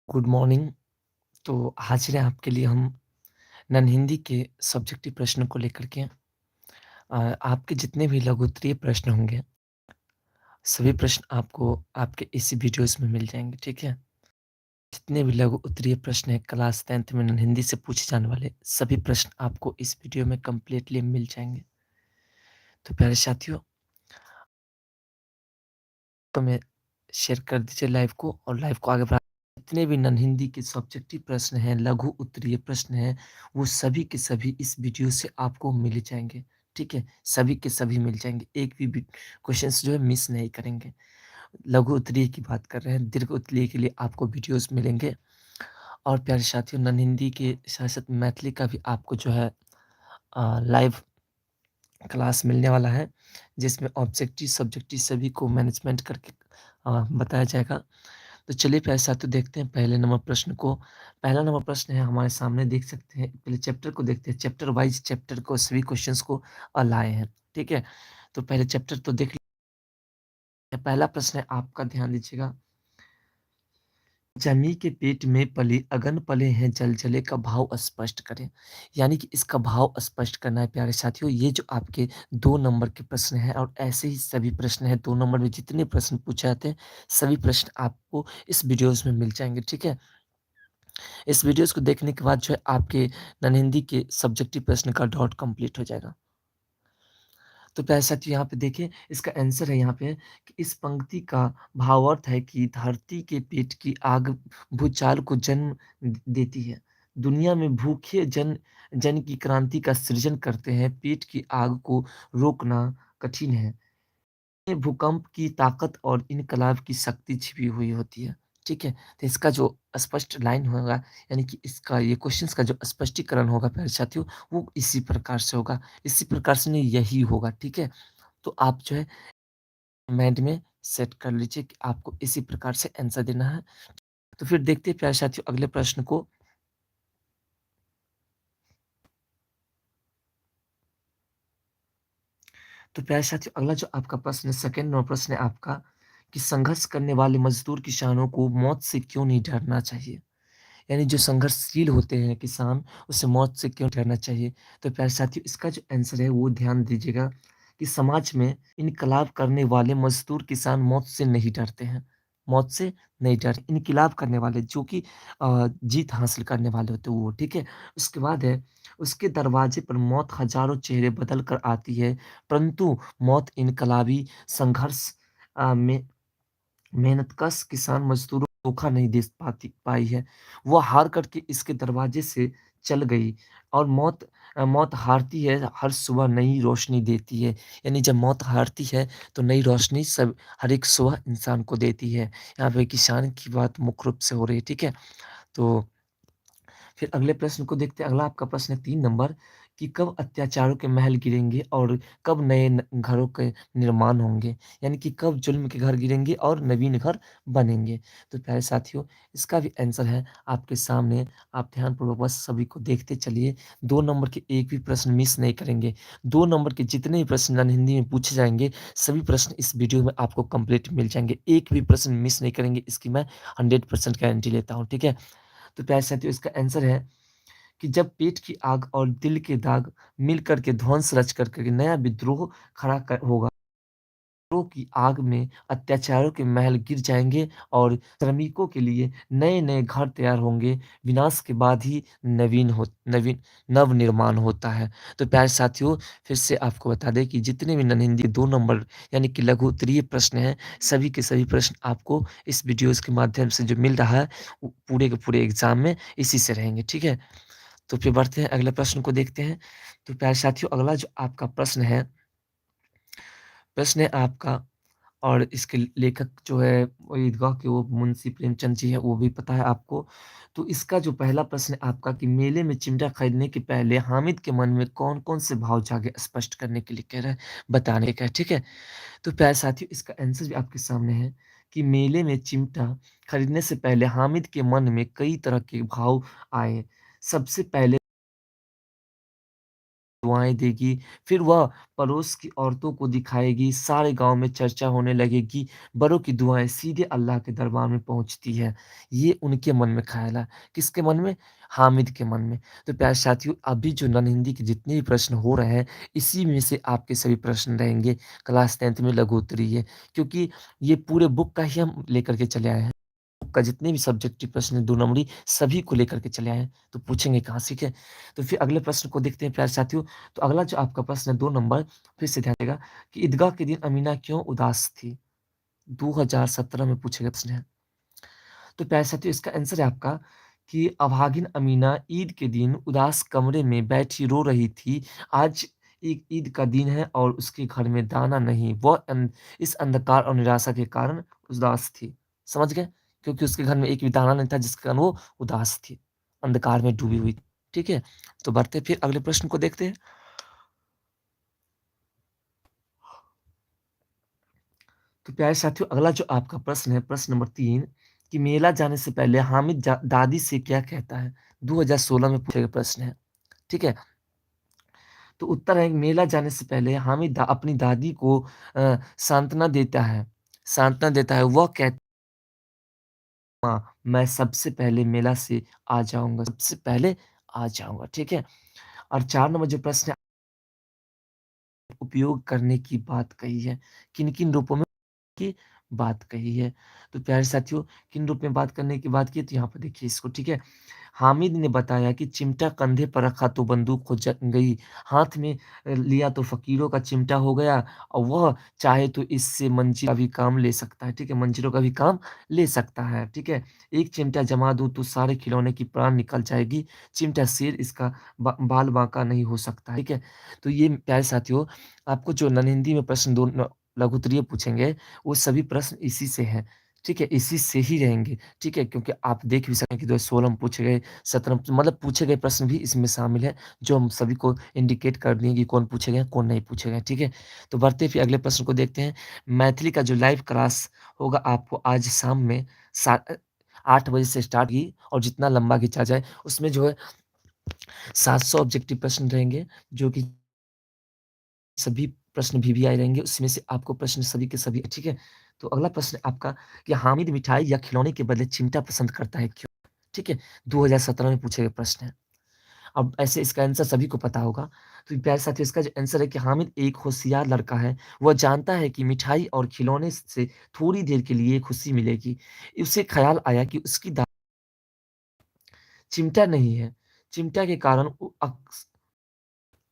Good morning. तो हाजिर हैं आपके लिए हम नन हिंदी के सब्जेक्टिव प्रश्नों को लेकर के। आपके जितने भी लघु उत्तरीय प्रश्न होंगे, सभी प्रश्न आपको आपके इसी वीडियोज़ में मिल जाएँगे, ठीक है? जितने भी लघु उत्तरीय प्रश्न हैं क्लास 10th में नन हिंदी से पूछे जाने वाले, सभी प्रश्न आपको इस वीडियो में कंप्लीटली मिल जाएँगे। तो प्यारे साथियों, तो में शेयर कर दीजिए लाइव को और लाइव को आगे बढ़ा। जितने भी नन हिंदी के सब्जेक्टिव प्रश्न हैं, लघु उत्तरीय प्रश्न हैं, वो सभी के सभी इस वीडियो से आपको मिल जाएँगे, ठीक है? सभी के सभी मिल जाएँगे, एक भी क्वेश्चंस जो है मिस नहीं करेंगे। लघु उत्तरीय की बात कर रहे हैं, दीर्घ उत्तरीय के लिए आपको वीडियोज़ मिलेंगे और प्यारे साथियों नन हिंदी के साथ-साथ मैथिली का भी आपको जो है लाइव क्लास मिलने वाला है, जिसमें ऑब्जेक्टिव, सब्जेक्टिव सभी को मैनेजमेंट करके बताया जाएगा। तो चलिए प्यारे साथियों देखते हैं पहले नंबर प्रश्न को। पहला नंबर प्रश्न है हमारे सामने देख सकते हैं। पहले चैप्टर को देखते हैं, चैप्टर वाइज़ चैप्टर को सभी क्वेश्चंस को लाए हैं, ठीक है? तो पहले चैप्टर तो देख लेते हैं। पहला प्रश्न है आपका ध्यान दीजिएगा। जमी के पेट में पले अगन पले हैं जलजले का भाव स्पष्ट करें। यानी कि इसका भाव स्पष्ट करना है प्यारे साथियों। ये जो आपके 2 नंबर के प्रश्न हैं और ऐसे ही सभी प्रश्न हैं 2 नंबर में जितने प्रश्न पूछे जाते हैं, सभी प्रश्न आपको इस वीडियोज़ में मिल जाएँगे, ठीक है? इस वीडियोज़ को देखने के बाद जो है आपके नन हिंदी के सब्जेक्टिव प्रश्न का डॉट कंप्लीट हो जाएगा। तो प्यारे साथियों यहाँ पे देखिए इसका आंसर है यहाँ पे कि इस पंक्ति का भावार्थ है कि धरती के पेट की आग भूचाल को जन्म देती है। दुनिया में भूखे जन जन की क्रांति का सृजन करते हैं, पेट की आग को रोकना कठिन है। में भूकंप की ताकत और इनकलाब की शक्ति छिपी हुई होती है, ठीक है? तो इसका जो स्पष्ट लाइन होगा यानी कि इसका ये क्वेश्चंस का जो स्पष्टीकरण होगा प्यारे साथियों, वो इसी प्रकार से होगा। इसी प्रकार से नहीं यही होगा, ठीक है? तो आप जो है माइंड में सेट कर लीजिए कि आपको इसी प्रकार से आंसर देना है। तो फिर देखते हैं प्यारे साथियों अगले प्रश्न को। तो प्यारे साथियों अगला जो आपका प्रश्न है सेकंड नंबर प्रश्न है आपका कि संघर्ष करने वाले मज़दूर किसानों को मौत से क्यों नहीं डरना चाहिए? यानी जो संघर्षशील होते हैं किसान, उसे मौत से क्यों डरना चाहिए? तो प्यारे साथियों इसका जो आंसर है वो ध्यान दीजिएगा कि समाज में इनकलाब करने वाले मज़दूर किसान मौत से नहीं डरते हैं। मौत से नहीं डर इनकलाब करने वाले जो कि जीत हासिल करने वाले होते हैं वो, ठीक है? उसके बाद है उसके दरवाजे पर मौत हज़ारों चेहरे बदल कर आती है, परंतु मौत इनकलाबी संघर्ष में मेहनतकश किसान मज़दूरों को धोखा नहीं दे पाई है। वो हार कर के इसके दरवाजे से चल गई और मौत हारती है, हर सुबह नई रोशनी देती है। यानी जब मौत हारती है, तो नई रोशनी सब हर एक सुबह इंसान को देती है। यहाँ पे किसान की बात मुख्य रूप से हो रही है, ठीक है? तो फिर अगले प्रश्न को देखते हैं। अगला आपका प्रश्न है 3 नंबर कि कब अत्याचारों के महल गिरेंगे और कब नए घरों के निर्माण होंगे? यानी कि कब जुल्म के घर गिरेंगे और नवीन घर बनेंगे? तो प्यारे साथियों इसका भी आंसर है आपके सामने। आप ध्यानपूर्वक बस सभी को देखते चलिए। 2 नंबर के एक भी प्रश्न मिस नहीं करेंगे। 2 नंबर के जितने भी प्रश्न हिंदी में पूछे जाएँगे, सभी प्रश्न इस वीडियो में आपको कंप्लीट मिल जाएँगे। एक भी प्रश्न मिस नहीं करेंगे, इसकी मैं 100% गारंटी लेता हूँ। ठीक है? तो प्यारे साथियों इसका आंसर है कि जब पेट की आग और दिल के दाग मिल कर के ध्वंस रच कर के नया विद्रोह खड़ा होगा। विद्रोह की आग में अत्याचारों के महल गिर जाएँगे और श्रमिकों के लिए नए-नए घर तैयार होंगे। विनाश के बाद ही नवीन नव-निर्माण होता है। तो प्यारे साथियों फिर से आपको बता दें कि जितने भी नन हिंदी 2 नंबर यानी कि लघु उत्तरीय प्रश्न हैं, सभी के सभी प्रश्न आपको इस वीडियोज़ के माध्यम से जो मिल रहा है, वो पूरे के पूरे एग्ज़ाम में इसी से रहेंगे। ठीक है? तो फिर बढ़ते हैं अगले प्रश्न को देखते हैं। तो प्यारे साथियों अगला जो आपका प्रश्न है आपका और इसके लेखक जो है वो ईदगाह के वो मुंशी प्रेमचंद जी हैं, वो भी पता है आपको। तो इसका जो पहला प्रश्न है आपका कि मेले में चिमटा खरीदने के पहले हामिद के मन में कौन-कौन से भाव जागे स्पष्ट करने के लिए कह रहा है, बताने का है, ठीक है? तो प्यारे साथियों इसका आंसर भी आपके सामने है कि मेले में चिमटा खरीदने से पहले हामिद के मन में कई तरह के भाव आए। सबसे पहले दुआएँ देगी, फिर वह पड़ोस की औरतों को दिखाएगी, सारे गाँव में चर्चा होने लगेगी, बड़ों की दुआएँ सीधे अल्लाह के दरबार में पहुँचती है। ये उनके मन में ख़्याल है। किसके मन में? हामिद के मन में। तो प्यारे साथियों, अभी जो नन हिंदी के जितने भी प्रश्न हो रहे हैं, इसी में से आपके सभी प्रश्न रहेंगे। क्लास 10th में लघु-उत्तरीय, क्योंकि ये पूरे बुक का ही हम लेकर के चले आए हैं। का जितने भी सब्जेक्टिव प्रश्न हैं 2 नंबरी सभी को लेकर के चले आए हैं, तो पूछेंगे कहाँ, ठीक है? तो फिर अगले प्रश्न को देखते हैं प्यारे साथियों। तो अगला जो आपका प्रश्न है 2 नंबर, फिर से ध्यान देगा कि ईदगाह के दिन अमीना क्यों उदास थी? 2017 में पूछे गए प्रश्न है। तो प्यारे साथियों, इसका आंसर है आपका कि अभागिन अमीना ईद के दिन उदास कमरे में बैठी रो रही थी। आज एक ईद का दिन है और उसके घर में दाना नहीं। वह इस अंधकार और निराशा के कारण उदास थी। समझ गए? क्योंकि उसके घर में एक भी दाना नहीं था जिसके कारण वो उदास थी। अंधकार में डूबी हुई। ठीक है? तो बढ़ते फिर अगले प्रश्न को देखते हैं। तो प्यारे साथियों, अगला जो आपका प्रश्न है, प्रश्न नंबर 3, कि मेला जाने से पहले हामिद दादी से क्या कहता है? 2016 में पूछे गए प्रश्न है। ठीक है? तो उत्तर है, मेला जाने से पहले हामिद अपनी दादी को सांत्वना देता है। सांत्वना देता है, वह कहता, मैं सबसे पहले मेला से आ जाऊँगा, सबसे पहले आ जाऊँगा। ठीक है? और 4 नंबर जो प्रश्न है, उपयोग करने की बात कही है। किन-किन रूपों में की बात कही है? तो प्यारे साथियों, किन रूप में बात करने की बात की है, तो यहाँ पर देखिए इसको, ठीक है? हामिद ने बताया कि चिमटा कंधे पर रखा तो बंदूक हो गई, हाथ में लिया तो फ़कीरों का चिमटा हो गया और वह चाहे तो इससे मंजीरा का भी काम ले सकता है, ठीक है? मंजीरों का भी काम ले सकता है, ठीक है? एक चिमटा जमा दूँ तो सारे खिलौने की प्राण निकल जाएगी, चिमटा शेर इसका बाल बांका नहीं हो सकता, ठीक है? तो ये प्यारे साथियों, आपको जो नन-हिंदी में प्रश्न 2 लघु उत्तरीय पूछेंगे, वो सभी प्रश्न इसी से हैं, ठीक है? इसी से ही रहेंगे, ठीक है? क्योंकि आप देख भी सकते हैं कि 2016 में पूछे गए, 17 मतलब पूछे गए प्रश्न भी इसमें शामिल है, जो हम सभी को इंडिकेट कर दिए कि कौन पूछे गए, कौन नहीं पूछे गए, ठीक है? तो बढ़ते फिर अगले प्रश्न को देखते हैं। मैथिली का जो लाइव क्लास होगा आपको आज शाम में 8 बजे से स्टार्ट की और जितना लंबा खींचा जाए, उसमें जो है 700 ऑब्जेक्टिव प्रश्न रहेंगे, जो कि सभी प्रश्न वीवीआई रहेंगे, उसमें से आपको प्रश्न सभी के सभी, ठीक है? तो अगला प्रश्न आपका, कि हामिद मिठाई या खिलौने के बदले चिमटा पसंद करता है, क्यों? ठीक है? 2017 में पूछे गए प्रश्न है। अब ऐसे इसका आंसर सभी को पता होगा। तो प्यारे साथियों, इसका जो आंसर है कि हामिद एक होशियार लड़का है। वह जानता है कि मिठाई और खिलौने से थोड़ी देर के लिए खुशी मिलेगी। उसे ख़्याल आया कि उसकी चिमटा नहीं है। चिमटा के कारण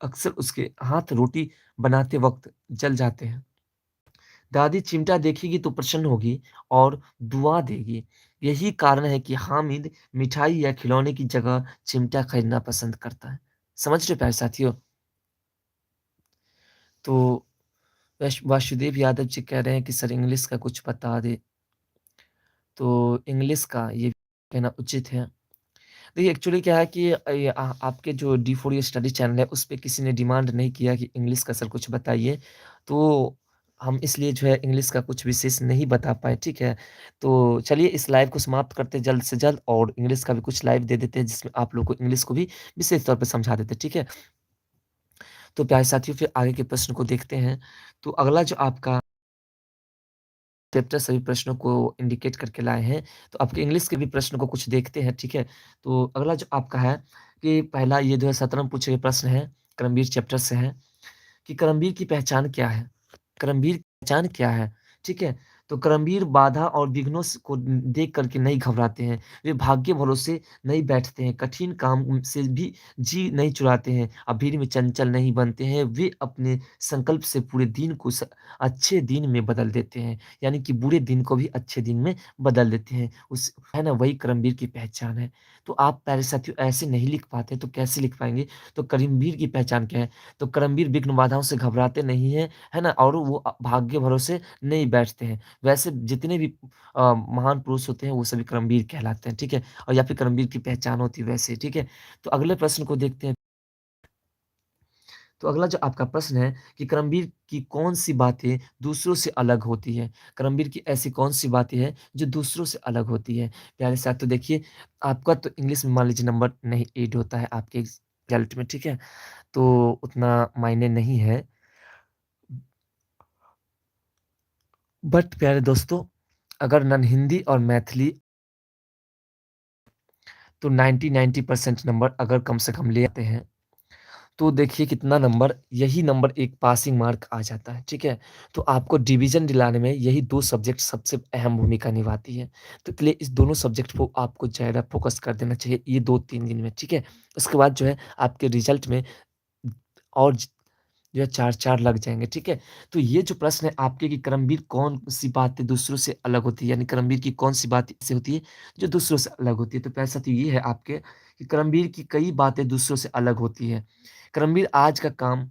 अक्सर उसके हाथ रोटी बनाते वक़्त जल जाते हैं। दादी चिमटा देखेगी तो प्रसन्न होगी और दुआ देगी। यही कारण है कि हामिद मिठाई या खिलौने की जगह चिमटा खरीदना पसंद करता है। समझ रहे हो प्यारे साथियों? तो वासुदेव यादव जी कह रहे हैं कि सर इंग्लिश का कुछ बता दें। तो इंग्लिश का ये कहना उचित है। देखिए एक्चुअली क्या है कि आपके जो डी4 ये स्टडी चैनल है, उस पे किसी ने डिमांड नहीं किया कि इंग्लिश का सर कुछ बताइए। तो हम इसलिए जो है इंग्लिश का कुछ विशेष नहीं बता पाए, ठीक है? तो चलिए इस लाइव को समाप्त करते हैं जल्द से जल्द और इंग्लिश का भी कुछ लाइव दे देते हैं जिसमें आप लोग को इंग्लिश को भी विशेष तौर पे समझा देते हैं, ठीक है? तो प्यारे साथियों, फिर आगे के प्रश्न को देखते हैं। तो अगला जो आपका चैप्टर सभी प्रश्नों को इंडिकेट करके लाए हैं, तो आपके इंग्लिश के भी प्रश्न को कुछ देखते हैं, ठीक है? तो अगला जो आपका है, कि पहला ये 2017 में पूछे गए प्रश्न है, कर्मवीर चैप्टर से है, कि कर्मवीर की पहचान क्या है? कर्मवीर की पहचान क्या है? ठीक है? तो कर्मवीर बाधा और विघ्नों को देख कर के नहीं घबराते हैं। वे भाग्य भरोसे नहीं बैठते हैं, कठिन काम से भी जी नहीं चुराते हैं, भीड़ में चंचल नहीं बनते हैं। वे अपने संकल्प से पूरे दिन को अच्छे दिन में बदल देते हैं। यानी कि बुरे दिन को भी अच्छे दिन में बदल देते हैं। उस है ना? वही कर्मवीर की पहचान है। तो आप प्यारे साथियों ऐसे नहीं लिख पाते तो कैसे लिख पाएँगे? तो कर्मवीर की पहचान क्या है? तो कर्मवीर विघ्न बाधाओं से घबराते नहीं हैं, है ना? और वो भाग्य भरोसे नहीं बैठते हैं। वैसे जितने भी महान पुरुष होते हैं वो सभी कर्मवीर कहलाते हैं, ठीक है? और या फिर कर्मवीर की पहचान होती है वैसे, ठीक है? तो अगले प्रश्न को देखते हैं। तो अगला जो आपका प्रश्न है, कि कर्मवीर की कौन-सी बातें दूसरों से अलग होती हैं? कर्मवीर की ऐसी कौन-सी बातें हैं जो दूसरों से अलग होती हैं? प्यारे साथियों देखिए, आपका तो इंग्लिश में मान लीजिए नंबर नहीं 8 होता है आपके रिज़ल्ट में, ठीक है? तो उतना मायने नहीं है। बट प्यारे दोस्तों, अगर नन हिंदी और मैथिली तो 90-90% नंबर अगर कम से कम ले आते हैं, तो देखिए कितना नंबर यही नंबर एक पासिंग मार्क आ जाता है, ठीक है? तो आपको डिवीज़न दिलाने में यही 2 सब्जेक्ट सबसे अहम भूमिका निभाती है। तो इसलिए इस दोनों सब्जेक्ट को आपको ज़्यादा फ़ोकस कर देना चाहिए ये 2-3 दिन में, ठीक है? उसके बाद जो है आपके रिज़ल्ट में और जो है 4-4 लग जाएँगे, ठीक है? तो ये जो प्रश्न है आपके कि कर्मवीर कौन-सी बातें दूसरों से अलग होती है, यानी कर्मवीर की कौन-सी बात ऐसी होती है, जो दूसरों से अलग होती है? तो पहला सवाल तो ये है आपके कि कर्मवीर की कई बातें दूसरों से अलग होती हैं। कर्मवीर आज का काम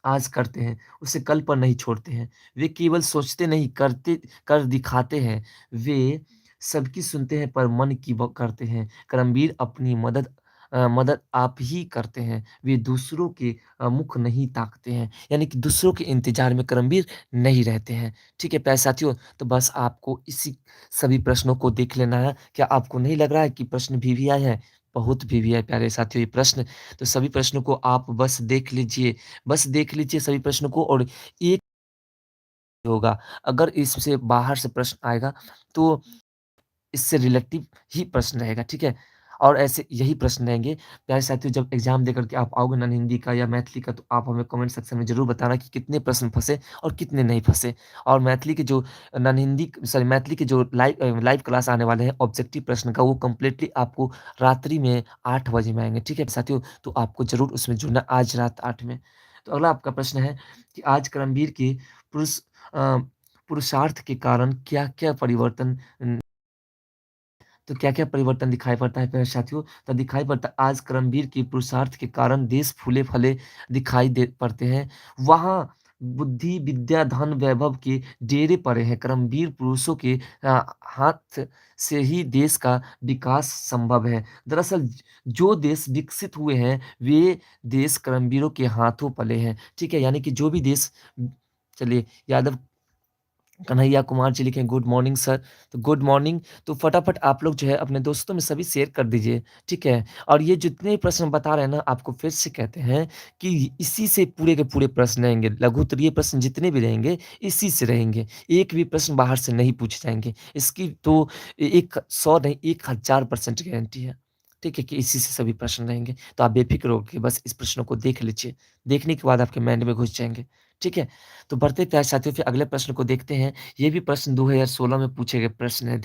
आज करते हैं, उसे कल पर नहीं छोड़ते हैं। वे केवल सोचते नहीं, करते कर दिखाते हैं। वे सबकी सुनते हैं पर मन की करते हैं। कर्मवीर अपनी मदद आप ही करते हैं। वे दूसरों के मुख नहीं ताकते हैं। यानी कि दूसरों के इंतज़ार में कर्मवीर नहीं रहते हैं। ठीक है प्यारे साथियों, तो बस आपको इसी सभी प्रश्नों को देख लेना है। क्या आपको नहीं लग रहा है कि प्रश्न वीवीआई है? बहुत वीवीआई प्यारे साथियों ये प्रश्न। तो सभी प्रश्नों को आप बस देख लीजिए सभी प्रश्नों को और एक होगा। अगर इससे बाहर से प्रश्न आएगा तो इससे रिलेटिव ही प्रश्न रहेगा, ठीक है? और ऐसे यही प्रश्न रहेंगे। प्यारे साथियों जब एग्ज़ाम देकर के आप आओगे नॉन हिंदी का या मैथिली का तो आप हमें कमेंट सेक्शन में ज़रूर बताना कि कितने प्रश्न फँसे और कितने नहीं फँसे। और मैथिली के जो मैथिली के जो लाइव क्लास आने वाले हैं ऑब्जेक्टिव प्रश्न का वो कंप्लीटली आपको रात्रि में 8 बजे में आएँगे, ठीक है साथियों? तो आपको ज़रूर उसमें जुड़ना आज रात 8 में। तो अगला आपका प्रश्न है कि आज करमवीर के पुरुष अ, पुरुषार्थ के कारण क्या-क्या परिवर्तन तो क्या-क्या परिवर्तन दिखाई पड़ता है प्यारे साथियों? तो दिखाई पड़ता है आज कर्मवीर के पुरुषार्थ के कारण देश फूले-फले दिखाई दे पड़ते हैं। वहाँ बुद्धि, विद्या, धन, वैभव के डेरे पड़े हैं। कर्मवीर पुरुषों के हाथ से ही देश का विकास संभव है। दरअसल जो देश विकसित हुए हैं, वे देश कर्मवीरों के हाथों पले हैं। ठीक है? यानी कि जो भी देश चलिए यादव कन्हैया कुमार जी लिखे गुड मॉर्निंग सर, तो गुड मॉर्निंग तो फटाफट आप लोग जो है अपने दोस्तों में सभी शेयर कर दीजिए, ठीक है? और ये जितने प्रश्न बता रहे हैं ना आपको फिर से कहते हैं कि इसी से पूरे के पूरे प्रश्न रहेंगे, लघु उत्तरीय प्रश्न जितने भी रहेंगे, इसी से रहेंगे। एक भी प्रश्न बाहर से नहीं पूछे जाएँगे। इसकी तो एक 100 नहीं 1000% गारंटी है, ठीक है? कि इसी से सभी प्रश्न रहेंगे। तो आप बेफ़िक्र होके बस इस प्रश्नों को देख लीजिए, देखने के बाद आपके माइंड में घुस जाएँगे, ठीक है? तो बढ़ते प्यारे साथियों फिर अगले प्रश्न को देखते हैं। ये भी प्रश्न 2016 में पूछे गए प्रश्न हैं।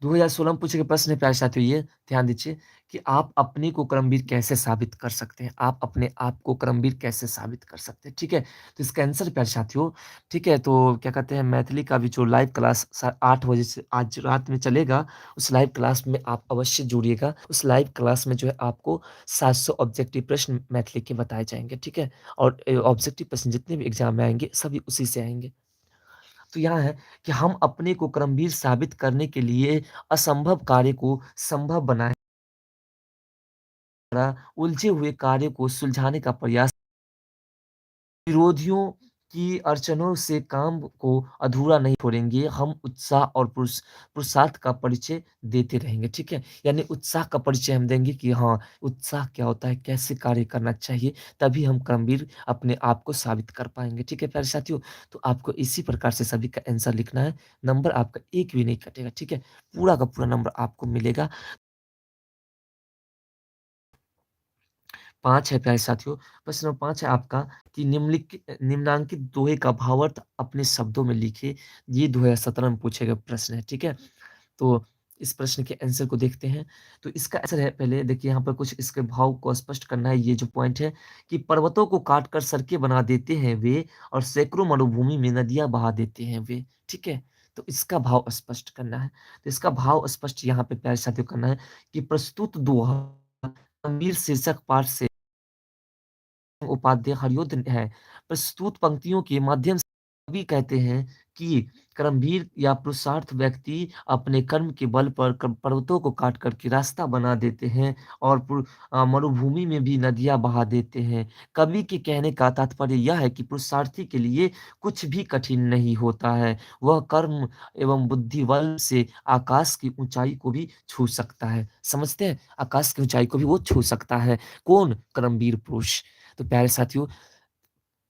2016 में पूछे गए प्रश्न है प्यारे साथियों ये, ध्यान दीजिए कि आप अपने को कर्मवीर कैसे साबित कर सकते हैं? आप अपने आप को कर्मवीर कैसे साबित कर सकते हैं? ठीक है? तो इसका आंसर प्यारे साथियों, ठीक है? तो क्या कहते हैं मैथिली का भी जो लाइव क्लास 8 बजे से आज रात में चलेगा, उस लाइव क्लास में आप अवश्य जुड़िएगा। उस लाइव क्लास में जो है आपको 700 ऑब्जेक्टिव प्रश्न मैथिली के बताए जाएँगे, ठीक है? और ऑब्जेक्टिव प्रश्न जितने भी एग्ज़ाम में आएँगे, सभी उसी से आएँगे। तो यहाँ है कि हम अपने को कर्मवीर साबित करने के लिए असंभव कार्य को संभव बनाएँ, उलझे हुए कार्य को सुलझाने का प्रयास विरोधियों की अड़चनों से काम को अधूरा नहीं छोड़ेंगे, हम उत्साह और पुरुषार्थ का परिचय देते रहेंगे, ठीक है? यानी उत्साह का परिचय हम देंगे कि हाँ, उत्साह क्या होता है, कैसे कार्य करना चाहिए, तभी हम कर्मवीर अपने आप को साबित कर पाएँगे, ठीक है प्यारे साथियों? तो आपको इसी प्रकार से सभी का आंसर लिखना है, नंबर आपका एक भी नहीं कटेगा, ठीक है? पूरा का पूरा नंबर आपको मिलेगा। 5 है प्यारे साथियों। प्रश्न नंबर 5 है आपका कि निम्नांकित दोहे का भावार्थ अपने शब्दों में लिखिए। ये 2017 में पूछे गए प्रश्न है, ठीक है? तो इस प्रश्न के आंसर को देखते हैं। तो इसका आंसर है पहले देखिए यहाँ पर कुछ इसके भाव को स्पष्ट करना है। ये जो पॉइंट है कि पर्वतों को काट कर सड़कें बना देते हैं वे और सैकड़ों मरुभूमि में नदियाँ बहा देते हैं वे, ठीक है? तो इसका भाव स्पष्ट करना है। तो इसका भाव स्पष्ट यहाँ पे प्यारे साथियों करना है कि प्रस्तुत दोहा गंभीर शीर्षक पाठ से उपाध्याय हरयोध है। प्रस्तुत पंक्तियों के माध्यम से कवि कहते हैं कि कर्मवीर या पुरुषार्थ व्यक्ति अपने कर्म के बल पर पर्वतों को काट कर के रास्ता बना देते हैं और मरुभूमि में भी नदियाँ बहा देते हैं। कवि के कहने का तात्पर्य यह है कि पुरुषार्थी के लिए कुछ भी कठिन नहीं होता है। वह कर्म एवं बुद्धि बल से आकाश की ऊँचाई को भी छू सकता है। समझते हैं? आकाश की ऊँचाई को भी वो छू सकता है। कौन? कर्मवीर पुरुष। तो प्यारे साथियों,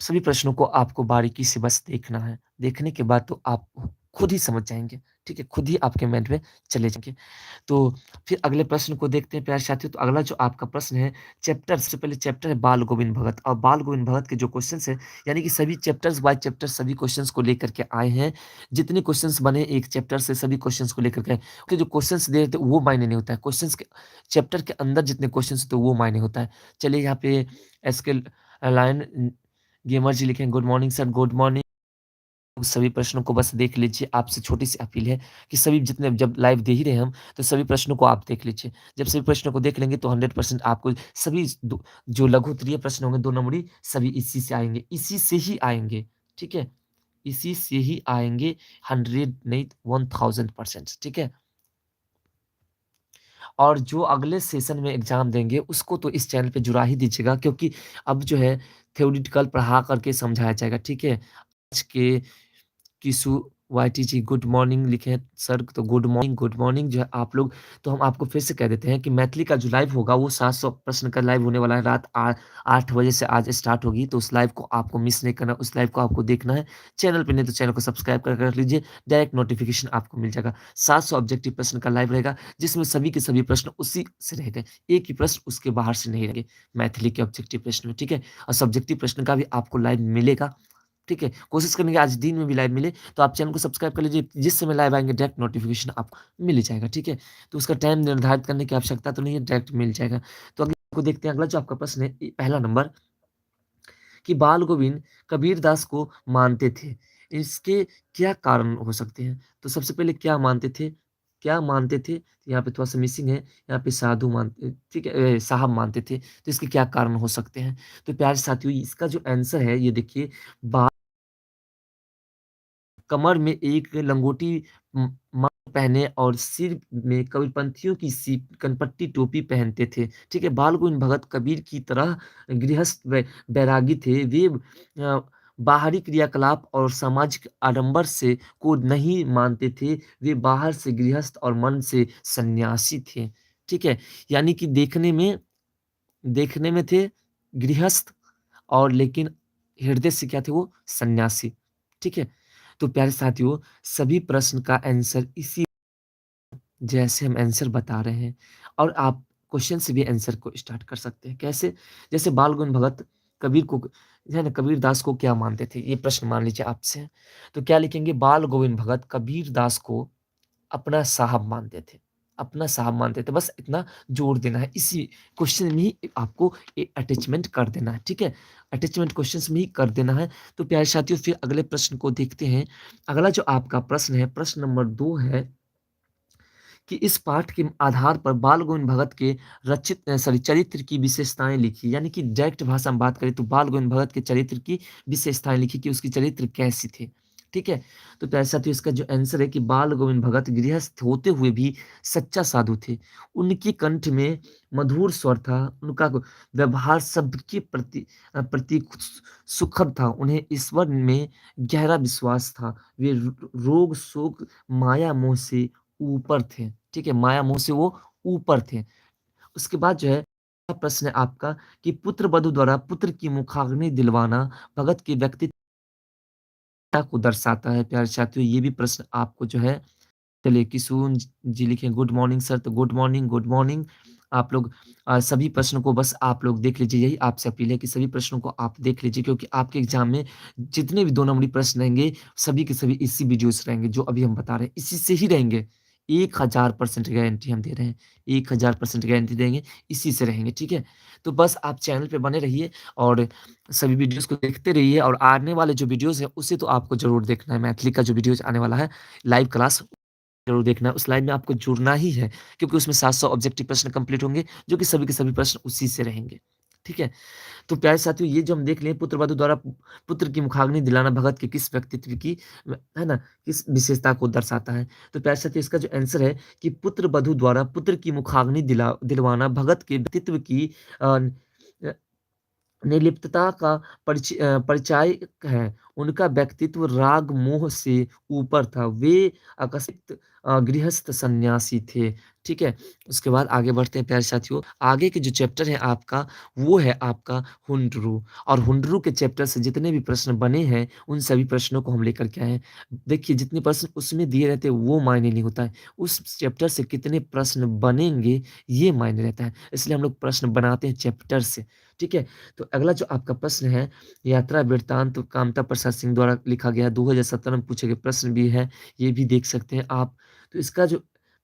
सभी प्रश्नों को आपको बारीकी से बस देखना है। देखने के बाद तो आप खुद ही समझ जाएँगे, ठीक है? खुद ही आपके माइंड में चले जाएँगे। तो फिर अगले प्रश्न को देखते हैं प्यारे साथियों। तो अगला जो आपका प्रश्न है, चैप्टर सबसे पहले चैप्टर है बाल गोविंद भगत और बाल गोविंद भगत के जो क्वेश्चन्स हैं, यानी कि सभी चैप्टर्स बाय चैप्टर सभी क्वेश्चन्स को लेकर के आए हैं। जितने क्वेश्चन्स बने एक चैप्टर से सभी क्वेश्चन्स को लेकर के आए। कि जो क्वेश्चन्स दे रहे थे वो मायने नहीं होता है। क्वेश्चन्स के चैप्टर के अंदर जितने क्वेश्चन्स होते हैं वो मायने होता है। चलिए यहाँ पे एसके लायन गेमर जी लिखे हैं, good morning sir, good morning. सभी प्रश्नों को बस देख लीजिए। आपसे छोटी-सी अपील है कि सभी जितने जब लाइव दे ही रहे हैं हम, तो सभी प्रश्नों को आप देख लीजिए। जब सभी प्रश्नों को देख लेंगे तो 100% आपको सभी दो जो लघु उत्तरीय प्रश्न होंगे 2 नंबरी सभी इसी से आएँगे, इसी से ही आएँगे, ठीक है? इसी से ही आएँगे 100 नहीं 1000% ठीक है? और जो अगले सेशन में एग्ज़ाम देंगे उसको तो इस चैनल पे जुड़ा ही दीजिएगा क्योंकि अब जो है थ्योरेटिकल पढ़ा करके समझाया जाएगा, ठीक है? आज के किसु वाईटी जी गुड मॉर्निंग लिखे हैं सर तो गुड मॉर्निंग जो है आप लोग तो हम आपको फिर से कह देते हैं कि मैथिली का जो लाइव होगा वो 700 प्रश्न का लाइव होने वाला है रात 8 बजे से आज स्टार्ट होगी तो उस लाइव को आपको मिस नहीं करना उस लाइव को आपको देखना है चैनल पे नहीं तो चैनल को सब्सक्राइब कर कर लीजिए डायरेक्ट नोटिफिकेशन आपको मिल जाएगा 700 ऑब्जेक्टिव प्रश्न का लाइव रहेगा जिसमें सभी के सभी प्रश्न उसी से रहेंगे एक ही प्रश्न उसके बाहर से नहीं रहेंगे मैथिली के ऑब्जेक्टिव प्रश्न में ठीक है और सब्जेक्टिव प्रश्न का भी आपको लाइव मिलेगा ठीक है? कोशिश करेंगे आज दिन में भी लाइव मिले, तो आप चैनल को सब्सक्राइब कर लीजिए, जिस समय लाइव आएँगे डायरेक्ट नोटिफ़िकेशन आपको मिल ही जाएगा, ठीक है? तो उसका टाइम निर्धारित करने की आवश्यकता तो नहीं है, डायरेक्ट मिल जाएगा। तो अगले को देखते हैं, अगला जो आपका प्रश्न है, पहला नंबर कि बाल गोविंद कबीरदास को मानते थे। इसके क्या कारण हो सकते हैं? तो सबसे पहले क्या मानते थे? क्या मानते थे? यहाँ पे थोड़ा-सा मिसिंग है, यहाँ पे साधु मानते ठीक है साहब मानते थे, तो इसके क्या कारण हो सकते हैं? तो प्यारे साथियों, इसका जो आंसर है, ये देखिए बा कमर में एक लंगोटी माला पहने और सिर में कबीरपंथियों की सी कनपट्टी टोपी पहनते थे। ठीक है? बाल गोविंद भगत कबीर की तरह गृहस्थ बैरागी थे। वे बाहरी क्रियाकलाप और सामाजिक आडंबर से को नहीं मानते थे। वे बाहर से गृहस्थ और मन से सन्यासी थे। ठीक है? यानी कि देखने में थे गृहस्थ और लेकिन हृदय से क्या थे वो सन्यासी, ठीक है? तो प्यारे साथियों सभी प्रश्न का आंसर इसी जैसे हम आंसर बता रहे हैं और आप क्वेश्चन से भी आंसर को स्टार्ट कर सकते हैं। कैसे? जैसे बाल गौर भगत कबीर को है ना कबीरदास को क्या मानते थे? ये प्रश्न मान लीजिए आपसे। तो क्या लिखेंगे बाल गोविंद भगत कबीरदास को अपना साहब मानते थे। अपना साहब मानते थे, बस इतना जोड़ देना है। इसी क्वेश्चन में ही आपको अटैचमेंट कर देना है, ठीक है? अटैचमेंट क्वेश्चन्स में ही कर देना है। तो प्यारे साथियों फिर अगले प्रश्न को देखते हैं। अगला जो आपका प्रश्न है, प्रश्न नंबर 2 है कि इस पाठ के आधार पर बाल गोविंद भगत के चरित्र की विशेषताएँ लिखिए। यानी कि डायरेक्ट भाषा में बात करें तो बाल गोविंद भगत के चरित्र की विशेषताएँ लिखिए कि उसकी चरित्र कैसी थी। ठीक है? तो प्यारे साथियों इसका जो आंसर है कि बाल गोविंद भगत गृहस्थ होते हुए भी सच्चा साधु थे। उनके कंठ में मधुर स्वर था, उनका व्यवहार सबके प्रति सुखद था। उन्हें ईश्वर में गहरा विश्वास था। वे रोग, शोक, माया मोह से ऊपर थे, ठीक है? माया मोह से वो ऊपर थे। उसके बाद जो है अगला प्रश्न है आपका कि पुत्रवधू द्वारा पुत्र की मुखाग्नि दिलवाना भगत के व्यक्तित्व को दर्शाता है। प्यारे साथियों ये भी प्रश्न आपको जो है चलिए किशोर जी लिखे गुड मॉर्निंग सर तो गुड मॉर्निंग, गुड मॉर्निंग। आप लोग सभी प्रश्नों को बस आप लोग देख लीजिए, यही आपसे अपील है कि सभी प्रश्नों को आप देख लीजिए क्योंकि आपके एग्ज़ाम में जितने भी 2 नंबरी प्रश्न रहेंगे, सभी के सभी इसी वीडियो से रहेंगे जो अभी हम बता रहे हैं, इसी से ही रहेंगे। 1000% गारंटी हम दे रहे हैं, 1000% गारंटी देंगे, इसी से रहेंगे, ठीक है? तो बस आप चैनल पे बने रहिए और सभी वीडियोज़ को देखते रहिए और आने वाले जो वीडियोज़ हैं, उसे तो आपको ज़रूर देखना है। मैथिली का जो वीडियोज़ आने वाला है, लाइव क्लास ज़रूर देखना, उस लाइन में आपको जुड़ना ही है क्योंकि उसमें 700 ऑब्जेक्टिव प्रश्न कंप्लीट होंगे, जो कि सभी के सभी प्रश्न उसी से रहेंगे। ठीक है? तो प्यारे साथियों ये जो हम देख लें पुत्रवधू द्वारा पुत्र की मुखाग्नि दिलाना भगत के किस व्यक्तित्व की है ना? किस विशेषता को दर्शाता है? तो प्यारे साथियों इसका जो आंसर है कि पुत्रवधू द्वारा पुत्र की मुखाग्नि दिलवाना भगत के व्यक्तित्व की अ, निर्लिप्तता का परिचायक है। उनका व्यक्तित्व राग मोह से ऊपर था। वे अकसित गृहस्थ सन्यासी थे। ठीक है? उसके बाद आगे बढ़ते हैं प्यारे साथियों। आगे के जो चैप्टर है आपका, वो है आपका हुंडरू और हुंडरू के चैप्टर से जितने भी प्रश्न बने हैं, उन सभी प्रश्नों को हम लेकर के आए हैं। देखिए जितने प्रश्न उसमें दिए रहते हैं, वो मायने नहीं होता है। उस चैप्टर से कितने प्रश्न बनेंगे, ये मायने रहता है। इसलिए हम लोग प्रश्न बनाते हैं चैप्टर से। ठीक है? तो अगला जो आपका प्रश्न है, यात्रा वृत्तांत कामता प्रसाद सिंह द्वारा लिखा गया 2017 में पूछे गए प्रश्न भी है, ये भी देख सकते हैं आप। तो इसका जो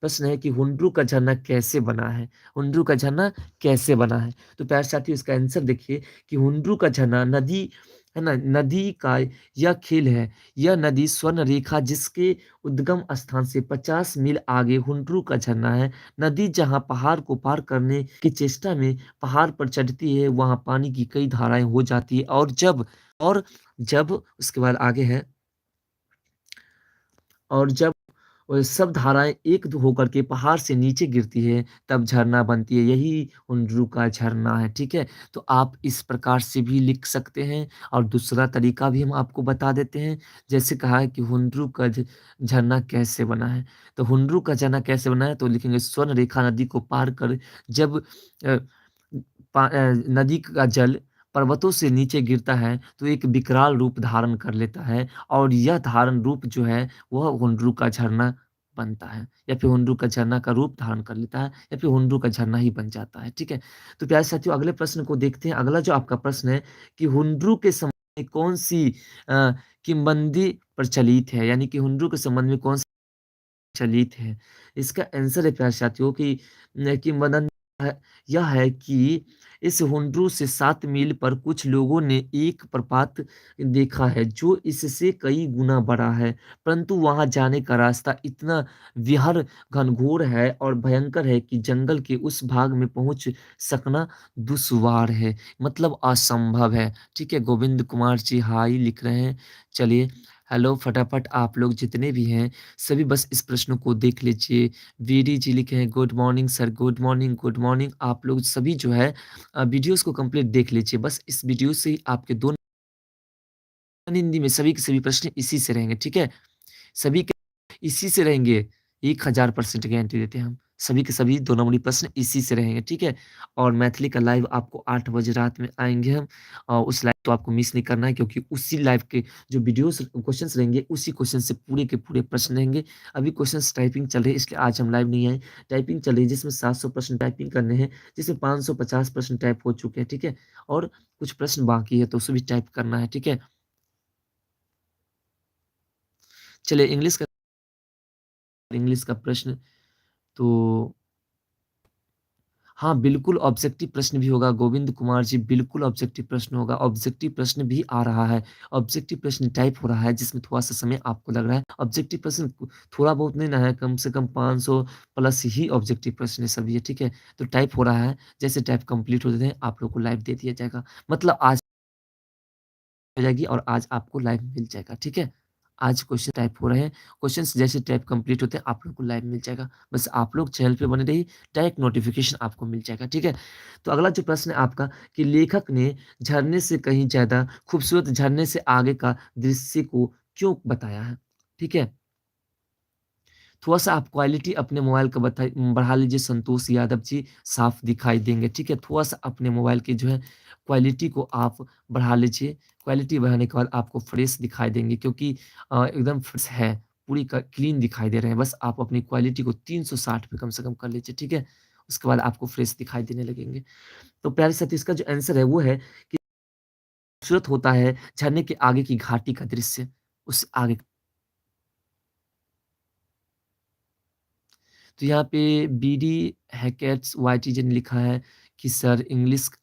प्रश्न है कि हुंडरू का झरना कैसे बना है? हुंडरू का झरना कैसे बना है? तो प्यारे साथियों इसका आंसर देखिए कि हुंडरू का झरना नदी है ना? नदी का यह खेल है। यह नदी स्वर्ण रेखा जिसके उद्गम स्थान से 50 मील आगे हुंडरू का झरना है। नदी जहाँ पहाड़ को पार करने की चेष्टा में पहाड़ पर चढ़ती है, वहाँ पानी की कई धाराएँ हो जाती है और जब उसके बाद आगे है और जब सब धाराएँ एक होकर के पहाड़ से नीचे गिरती है, तब झरना बनती है, यही हुंडरू का झरना है, ठीक है? तो आप इस प्रकार से भी लिख सकते हैं और दूसरा तरीका भी हम आपको बता देते हैं, जैसे कहा है कि हुंडरू का झरना कैसे बना है? तो हुंडरू का झरना कैसे बना है? तो लिखेंगे स्वर्ण रेखा नदी को पार कर जब अ, नदी का जल पर्वतों से नीचे गिरता है, तो एक विकराल रूप धारण कर लेता है और यह धारण रूप जो है, वह हुंडरू का झरना बनता है या फिर हुंडरू का झरना का रूप धारण कर लेता है या फिर हुंडरू का झरना ही बन जाता है, ठीक है? तो प्यारे साथियों अगले प्रश्न को देखते हैं। अगला जो आपका प्रश्न है कि हुंडरू के समय में कौन-सी अ, किंवदंती प्रचलित है? यानी कि हुंडरू के संबंध में कौन चलित है। इसका आंसर है प्यारे साथियों कि किंवदंती है यह है कि इस हुंडरू से 7 मील पर कुछ लोगों ने एक प्रपात देखा है जो इससे कई गुना बड़ा है। परंतु वहाँ जाने का रास्ता इतना विहर घनघोर है और भयंकर है कि जंगल के उस भाग में पहुँच सकना दुश्वार है, मतलब असंभव है। ठीक है? गोविंद कुमार जी हाय लिख रहे हैं। चलिए हेलो फटाफट आप लोग जितने भी हैं सभी बस इस प्रश्न को देख लीजिए। वीडी जी लिखे हैं good morning sir, good morning, good morning. आप लोग सभी जो है वीडियोज़ को कंप्लीट देख लीजिए। बस इस वीडियो से ही आपके 2 हिंदी में सभी के सभी प्रश्न इसी से रहेंगे, ठीक है? सभी के इसी से रहेंगे, 1000% गारंटी देते हैं हम। सभी के सभी 2 नंबरी प्रश्न इसी से रहेंगे, ठीक है? और मैथिली का लाइव आपको 8 बजे रात में आएँगे हम उस लाइव को आपको मिस नहीं करना है क्योंकि उसी लाइव के जो वीडियोज़ क्वेश्चन्स रहेंगे, उसी क्वेश्चन से पूरे के पूरे प्रश्न रहेंगे। अभी क्वेश्चन्स टाइपिंग चल रही है इसलिए आज हम लाइव नहीं आए। टाइपिंग चल रही है जिसमें 700 प्रश्न टाइपिंग करने हैं, जिसमें 550 प्रश्न टाइप हो चुके हैं, ठीक है? और कुछ प्रश्न बाकी है तो उसे भी टाइप करना है, ठीक है? चलिए इंग्लिश का प्रश्न तो हाँ, बिल्कुल ऑब्जेक्टिव प्रश्न भी होगा गोविंद कुमार जी, बिल्कुल ऑब्जेक्टिव प्रश्न होगा। ऑब्जेक्टिव प्रश्न भी आ रहा है। ऑब्जेक्टिव प्रश्न टाइप हो रहा है जिसमें थोड़ा-सा समय आपको लग रहा है। ऑब्जेक्टिव प्रश्न थोड़ा बहुत नहीं ना है, कम से कम 500 प्लस ही ऑब्जेक्टिव प्रश्न है सभी, ठीक है? तो टाइप हो रहा है, जैसे टाइप कंप्लीट हो जाते हैं, आप लोग को लाइव दे दिया जाएगा। मतलब आज हो जाएगी और आज आपको लाइव मिल जाएगा, ठीक है? आज क्वेश्चन टाइप हो रहे हैं, क्वेश्चन्स जैसे टाइप कंप्लीट होते हैं, आप लोग को लाइव मिल जाएगा। बस आप लोग चैनल पे बने रहिए, डायरेक्ट नोटिफ़िकेशन आपको मिल जाएगा, ठीक है? तो अगला जो प्रश्न है आपका कि लेखक ने झरने से कहीं ज़्यादा खूबसूरत झरने से आगे का दृश्य को क्यों बताया है? ठीक है? थोड़ा-सा आप क्वालिटी अपने मोबाइल का बढ़ा लीजिए संतोष यादव जी, साफ दिखाई देंगे, ठीक है? थोड़ा-सा अपने मोबाइल की जो है क्वालिटी को आप बढ़ा लीजिए। क्वालिटी बढ़ाने के बाद आपको फ्रेश दिखाई देंगे क्योंकि एकदम फ्रेश है, पूरी क क्लीन दिखाई दे रहे हैं। बस आप अपनी क्वालिटी को 360 पे कम से कम कर लीजिए, ठीक है? उसके बाद आपको फ्रेश दिखाई देने लगेंगे। तो प्यारे साथियों इसका जो आंसर है वो है कि खूबसूरत होता है झरने के आगे की घाटी का दृश्य, उस आगे तो यहाँ पे बीडी हैकेट्स वाईटीजे ने लिखा है कि सर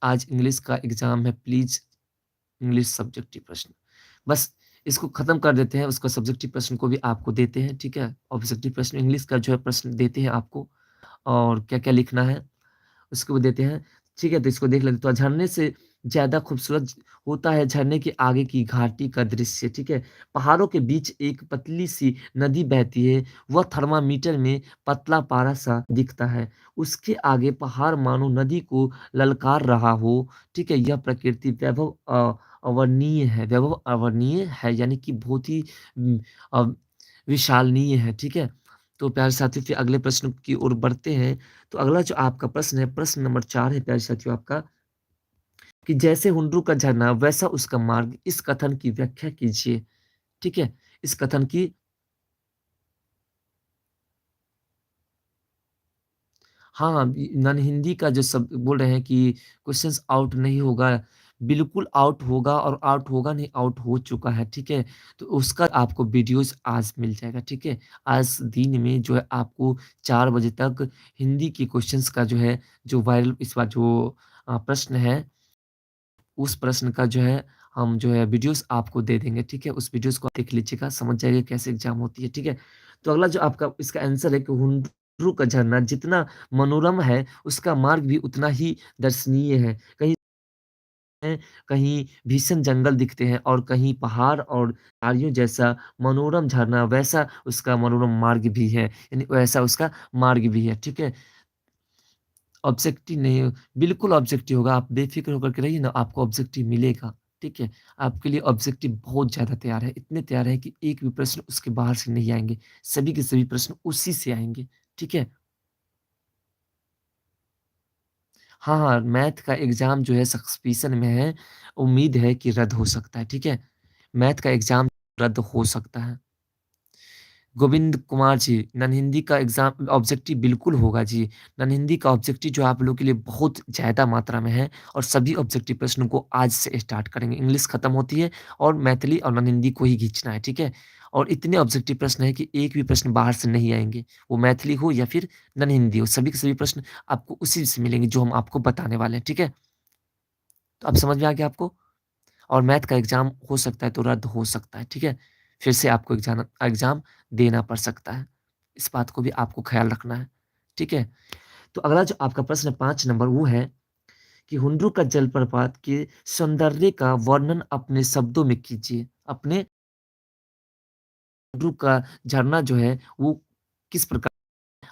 आज इंग्लिश का एग्ज़ाम है प्लीज़ इंग्लिश सब्जेक्टिव प्रश्न। बस इसको ख़त्म कर देते हैं, उसका सब्जेक्टिव प्रश्न को भी आपको देते हैं, ठीक है? ऑब्जेक्टिव प्रश्न इंग्लिश का जो है प्रश्न देते हैं आपको और क्या-क्या लिखना है, उसको भी देते हैं। ठीक है, तो इसको देख लेते हैं। तो झरने से ज़्यादा खूबसूरत होता है झरने के आगे की घाटी का दृश्य, ठीक है? पहाड़ों के बीच एक पतली-सी नदी बहती है, वह थर्मामीटर में पतला पारा-सा दिखता है। उसके आगे पहाड़ मानो नदी को ललकार रहा हो, ठीक है? यह प्रकृति वैभव अवर्णनीय है, यानी कि बहुत ही अ, विशालनीय है, ठीक है? तो प्यारे साथियों फिर अगले प्रश्न की ओर बढ़ते हैं। तो अगला जो आपका प्रश्न है, प्रश्न नंबर 4 है प्यारे साथियों आपका, कि जैसे हुंडरू का झरना वैसा उसका मार्ग, इस कथन की व्याख्या कीजिए। ठीक है? इस कथन की हाँ, नन हिंदी का जो सब बोल रहे हैं कि क्वेश्चंस आउट नहीं होगा, बिल्कुल आउट होगा और आउट होगा नहीं, आउट हो चुका है, ठीक है? तो उसका आपको वीडियोज़ आज मिल जाएगा, ठीक है? आज दिन में जो है आपको 4 बजे तक हिंदी के क्वेश्चंस का जो है, जो वायरल इस बार जो प्रश्न है, उस प्रश्न का जो है हम जो है वीडियोज़ आपको दे देंगे, ठीक है? उस वीडियोज़ को आप देख लीजिएगा, समझ जाइए कैसे एग्ज़ाम होती है, ठीक है? तो अगला जो आपका इसका आंसर है कि हुंड्रू का झरना जितना मनोरम है, उसका मार्ग भी उतना ही दर्शनीय है। कहीं भीषण जंगल दिखते हैं और कहीं पहाड़ और झाड़ियों जैसा मनोरम झरना, वैसा उसका मनोरम मार्ग भी है, यानी वैसा उसका मार्ग भी है, ठीक है? ऑब्जेक्टिव नहीं बिल्कुल ऑब्जेक्टिव होगा, आप बेफ़िक्र होकर के रहिए ना, आपको ऑब्जेक्टिव मिलेगा, ठीक है? आपके लिए ऑब्जेक्टिव बहुत ज़्यादा तैयार है, इतने तैयार है कि एक भी प्रश्न उसके बाहर से नहीं आएँगे, सभी के सभी प्रश्न उसी से आएँगे, ठीक है? हाँ, हाँ, मैथ का एग्ज़ाम जो है सस्पेंशन में है, उम्मीद है कि रद्द हो सकता है, ठीक है? मैथ का एग्ज़ाम रद्द हो सकता है। गोविंद कुमार जी, नन हिंदी का एग्ज़ाम ऑब्जेक्टिव बिल्कुल होगा जी। नन हिंदी का ऑब्जेक्टिव जो आप लोगों के लिए बहुत ज़्यादा मात्रा में है और सभी ऑब्जेक्टिव प्रश्नों को आज से स्टार्ट करेंगे। इंग्लिश खत्म होती है और मैथिली और नन हिंदी को ही खींचना है, ठीक है? और इतने ऑब्जेक्टिव प्रश्न हैं कि एक भी प्रश्न बाहर से नहीं आएँगे। वो मैथिली हो या फिर नन हिंदी हो, सभी के सभी प्रश्न आपको उसी से मिलेंगे जो हम आपको बताने वाले हैं, ठीक है? तो अब समझ में आ गया आपको? और मैथ का एग्ज़ाम हो सकता है तो रद्द हो सकता है, ठीक है? फिर से आपको एग्ज़ाम एग्ज़ाम देना पड़ सकता है। इस बात को भी आपको ख़्याल रखना है, ठीक है? तो अगला जो आपका प्रश्न 5 नंबर वो है कि हुंड्रू का जलप्रपात के सौंदर्य का वर्णन अपने शब्दों में कीजिए। अपने हुंड्रू का झरना जो है वो किस प्रकार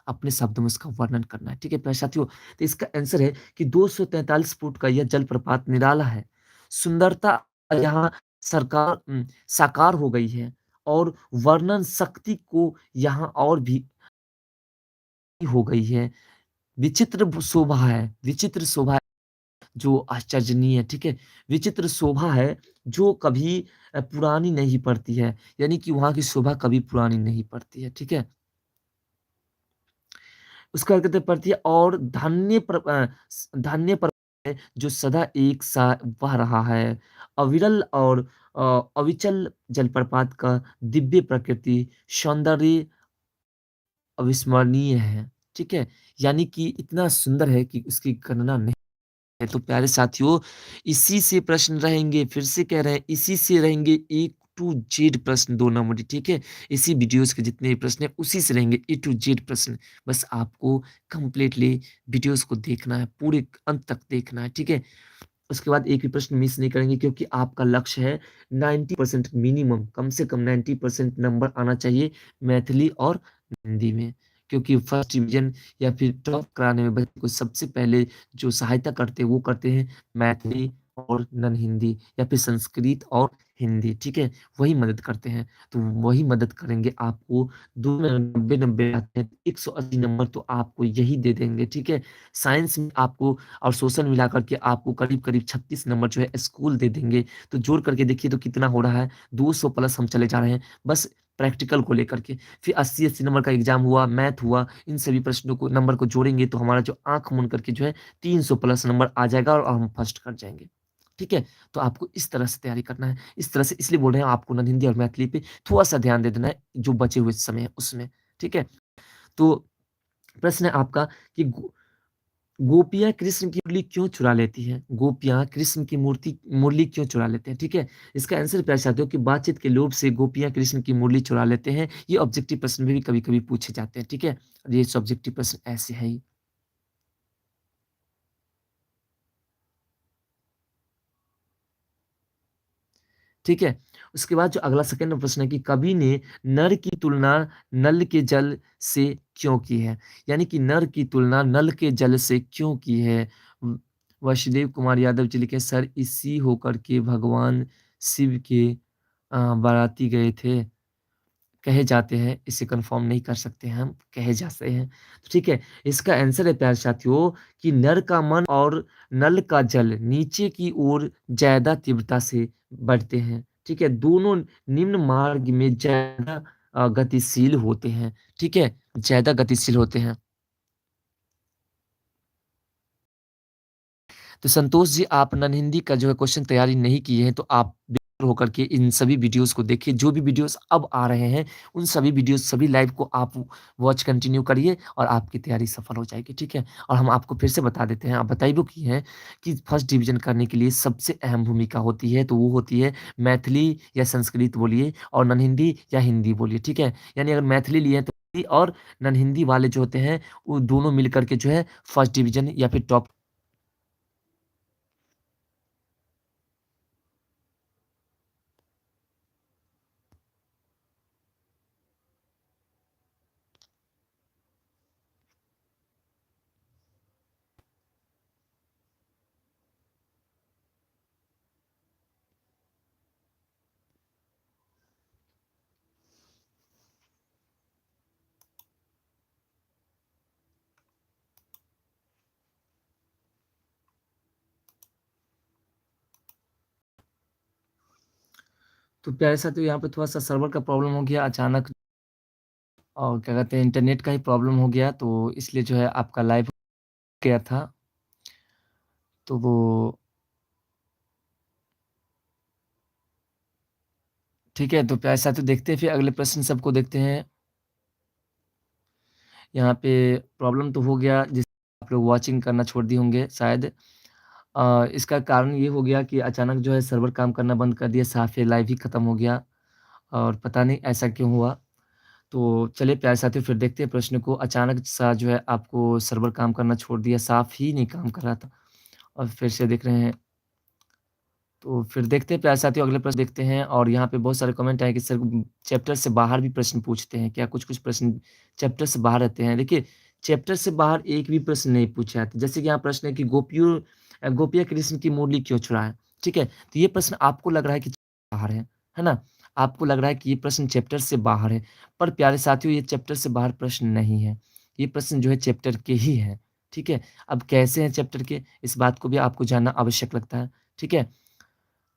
अपने शब्दों में उसका वर्णन करना है, ठीक है प्यारे साथियों? तो इसका आंसर है कि 243 फुट का यह जलप्रपात निराला है। सुंदरता यहाँ साकार हो गई है और वर्णन शक्ति को यहाँ और भी हो गई है। विचित्र शोभा जो आश्चर्यनीय है, ठीक है? विचित्र शोभा है जो कभी पुरानी नहीं पड़ती है, यानी कि वहाँ की शोभा कभी पुरानी नहीं पड़ती है, ठीक है? उसका कहते हैं प्रति और धान्य पर है जो सदा एक सा बह रहा है। अविरल और अविचल जलप्रपात का दिव्य प्रकृति सौंदर्य अविस्मरणीय है। ठीक है? यानी कि इतना सुंदर है कि उसकी गणना नहीं है। तो प्यारे साथियों, इसी से प्रश्न रहेंगे, फिर से कह रहे हैं, इसी से रहेंगे ए टू जेड प्रश्न 2 नंबर, ठीक है? इसी वीडियोज़ के जितने भी प्रश्न हैं, उसी से रहेंगे ए टू जेड प्रश्न। बस आपको कंप्लीटली वीडियोज़ को देखना है, पूरे अंत तक देखना है, ठीक है? उसके बाद एक भी प्रश्न मिस नहीं करेंगे क्योंकि आपका लक्ष्य है 90% मिनिमम, कम से कम 90% नंबर आना चाहिए मैथिली और हिंदी में। क्योंकि फर्स्ट डिवीज़न या फिर टॉप कराने में बच्चे को सबसे पहले जो सहायता करते हैं, वो करते हैं मैथिली और नन हिंदी या फिर संस्कृत और हिंदी, ठीक है? वही मदद करते हैं। तो वही मदद करेंगे आपको 2 में 90-90 आते हैं, 180 नंबर तो आपको यही दे देंगे, ठीक है? साइंस में आपको और सोशल मिला करके आपको करीब-करीब 36 नंबर जो है स्कूल दे देंगे। तो जोड़ करके देखिए तो कितना हो रहा है, 200 प्लस हम चले जा रहे हैं, बस प्रैक्टिकल को लेकर के। फिर 80-80 नंबर का एग्ज़ाम हुआ, मैथ हुआ, इन सभी प्रश्नों को नंबर को जोड़ेंगे तो हमारा जो आँख मूंद करके जो है 300 प्लस नंबर आ जाएगा और हम फर्स्ट कर जाएँगे। ठीक है? तो आपको इस तरह से तैयारी करना है। इस तरह से इसलिए बोल रहे हैं आपको ना हिंदी और मैथिली पे थोड़ा-सा ध्यान दे देना है, जो बचे हुए समय है उसमें। ठीक है? तो प्रश्न है आपका कि गोपियाँ कृष्ण की मुरली क्यों चुरा लेती हैं? गोपियाँ कृष्ण की मूर्ति मुरली क्यों चुरा लेते हैं? ठीक है? इसका आंसर प्यारे साथियों कि बातचीत के लोभ से गोपियाँ कृष्ण की मुरली चुरा लेते हैं। ये ऑब्जेक्टिव प्रश्न में भी कभी-कभी पूछे जाते हैं। ठीक है? और ये सब्जेक्टिव प्रश्न ऐसे है ही। ठीक है? उसके बाद जो अगला सेकंड प्रश्न है कि कवि ने नर की तुलना नल के जल से क्यों की है? यानी कि नर की तुलना नल के जल से क्यों की है? व वसुदेव कुमार यादव जी लिखे सर इसी होकर के भगवान शिव के बाराती गए थे। कहे जाते हैं, इसे कन्फर्म नहीं कर सकते हैं हम, कहे जाते हैं। तो ठीक है, इसका आंसर है प्यारे साथियों कि नर का मन और नल का जल नीचे की ओर ज़्यादा तीव्रता से बढ़ते हैं, ठीक है? दोनों निम्न मार्ग में ज़्यादा गतिशील होते हैं, ठीक है? ज़्यादा गतिशील होते हैं। तो संतोष जी आप नन हिंदी का जो है क्वेश्चन तैयारी नहीं किए हैं, तो आप बेफिक्र होकर के इन सभी वीडियोज़ को देखिए, जो भी वीडियोज़ अब आ रहे हैं, उन सभी वीडियोज़, सभी लाइव को आप वॉच कंटिन्यू करिए और आपकी तैयारी सफल हो जाएगी, ठीक है? और हम आपको फिर से बता देते हैं, आप बताइए की हैं कि फर्स्ट डिवीज़न करने के लिए सबसे अहम भूमिका होती है, तो वो होती है मैथिली या संस्कृत बोलिए और नन हिंदी या हिंदी बोलिए, ठीक है? यानी अगर मैथिली लिए हैं तो हिंदी और नन हिंदी वाले जो होते हैं, वो दोनों मिल कर के जो है फर्स्ट डिवीज़न या फिर टॉप। तो प्यारे साथियों यहाँ पे थोड़ा-सा सर्वर का प्रॉब्लम हो गया अचानक और क्या कहते हैं इंटरनेट का ही प्रॉब्लम हो गया तो इसलिए जो है आपका लाइव गया था। तो वो ठीक है, तो प्यारे साथियों देखते हैं फिर अगले प्रश्न सबको देखते हैं। यहाँ पे प्रॉब्लम तो हो गया जिस आप लोग वॉचिंग करना छोड़ दिए होंगे शायद। इसका कारण ये हो गया कि अचानक जो है सर्वर काम करना बंद कर दिया, साथ ही लाइव ही खत्म हो गया और पता नहीं ऐसा क्यों हुआ। तो चलिए प्यारे साथियों फिर देखते हैं प्रश्न को अचानक सा जो है आपको सर्वर काम करना छोड़ दिया, साफ़ ही नहीं काम कर रहा था और फिर से देख रहे हैं। तो फिर देखते हैं प्यारे साथियों अगले प्रश्न देखते हैं और यहाँ पे बहुत सारे कमेंट आए कि सर चैप्टर से बाहर भी प्रश्न पूछते हैं क्या? कुछ-कुछ प्रश्न चैप्टर से बाहर रहते हैं। देखिए चैप्टर से बाहर एक भी प्रश्न नहीं पूछा जाता। जैसे कि यहाँ प्रश्न है कि गोपियाँ कृष्ण की मुरली क्यों चुराएँ? ठीक है? तो ये प्रश्न आपको लग रहा है कि बाहर है ना? आपको लग रहा है कि ये प्रश्न चैप्टर से बाहर है। पर प्यारे साथियों ये चैप्टर से बाहर प्रश्न नहीं है। ये प्रश्न जो है चैप्टर के ही हैं। ठीक है? अब कैसे हैं चैप्टर के इस बात को भी आपको जानना आवश्यक लगता है। ठीक है?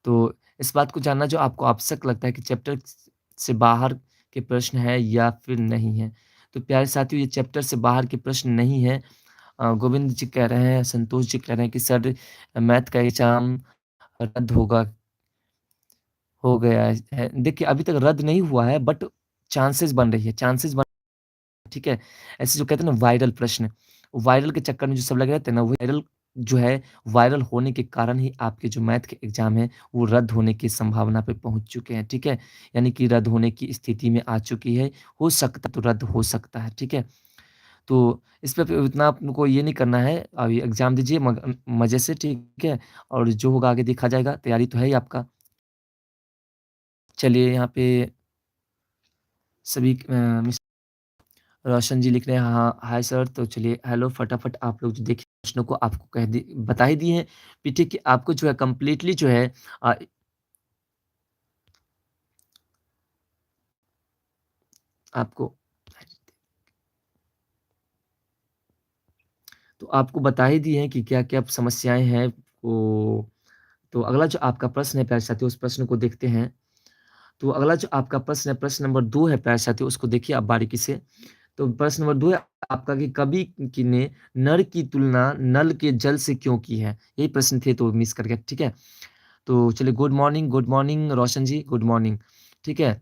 तो इस बात को जानना जो आपको आवश्यक लगता है कि चैप्टर से बाहर के प्रश्न है या फिर नहीं है। तो प्यारे साथियों ये चैप्टर से बाहर के प्रश्न नहीं है। गोविंद जी कह रहे हैं, संतोष जी कह रहे हैं कि सर मैथ का एग्ज़ाम रद्द हो गया है। देखिए अभी तक रद्द नहीं हुआ है बट चांसेस बन रही है, चांसेस बन ठीक है? ऐसे जो कहते हैं ना वायरल प्रश्न, वायरल के चक्कर में जो सब लगे रहते हैं ना, वायरल जो है, वायरल होने के कारण ही आपके जो मैथ के एग्ज़ाम हैं, वो रद्द होने की संभावना पे पहुँच चुके हैं, ठीक है? यानी कि रद्द होने की स्थिति में आ चुकी है, हो सकता तो रद्द हो सकता है, ठीक है? तो इस पे फिर इतना आपको ये नहीं करना है, अभी एग्ज़ाम दीजिए मज़े से, ठीक है? और जो होगा आगे देखा जाएगा, तैयारी तो है ही आपका। चलिए यहाँ पे सभी रोशन जी लिख रहे हैं हाँ, हाय सर तो चलिए हेलो फटाफट आप लोग जो देखिए प्रश्नों को आपको कह दी बता ही दिए हैं पीछे कि आपको जो है कंप्लीटली जो है आपको तो आपको बता ही दिए हैं कि क्या-क्या समस्याएँ हैं। तो अगला जो आपका प्रश्न है प्यारे साथियों उस प्रश्न को देखते हैं। तो अगला जो आपका प्रश्न है प्रश्न नंबर 2 है प्यारे साथियों उसको देखिए आप बारीकी से। तो प्रश्न नंबर 2 है आपका कि कवि की ने नर की तुलना नल के जल से क्यों की है? यही प्रश्न थे तो मिस कर गया, ठीक है? तो चलिए गुड मॉर्निंग रोशन जी, गुड मॉर्निंग, ठीक है?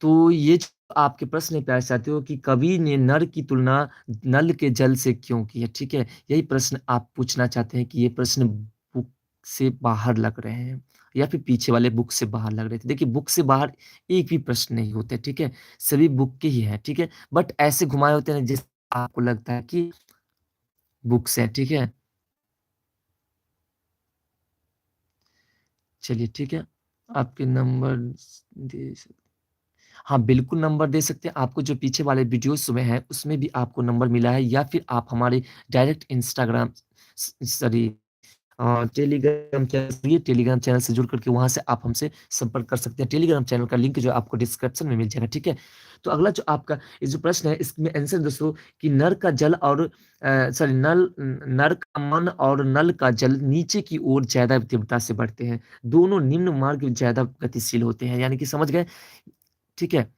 तो ये जो आपके प्रश्न है प्यारे साथियों कि कवि ने नर की तुलना नल के जल से क्यों की है, ठीक है? यही प्रश्न आप पूछना चाहते हैं कि ये प्रश्न बुक से बाहर लग रहे हैं या फिर पीछे वाले बुक से बाहर लग रहे थे। देखिए बुक से बाहर एक भी प्रश्न नहीं होते, ठीक है? सभी बुक के ही हैं, ठीक है? बट ऐसे घुमाए होते हैं जिससे आपको लगता है कि बुक से है, ठीक है? चलिए ठीक है। आपके नंबर दे सक हाँ, बिल्कुल नंबर दे सकते हैं। आपको जो पीछे वाले वीडियोज़ में है, उसमें भी आपको नंबर मिला है या फिर आप हमारे डायरेक्ट इंस्टाग्राम स सॉरी टेलीग्राम चैनल से जुड़ करके वहाँ से आप हमसे संपर्क कर सकते हैं। टेलीग्राम चैनल का लिंक जो है आपको डिस्क्रिप्शन में मिल जाएगा, ठीक है? तो अगला जो आपका ये जो प्रश्न है इसमें आंसर दोस्तों कि नर का जल और सॉरी नर का मन और नल का जल नीचे की ओर ज़्यादा तीव्रता से बढ़ते हैं। दोनों निम्न मार्ग ज़्यादा गतिशील होते हैं, यानी कि समझ गए? ठीक है?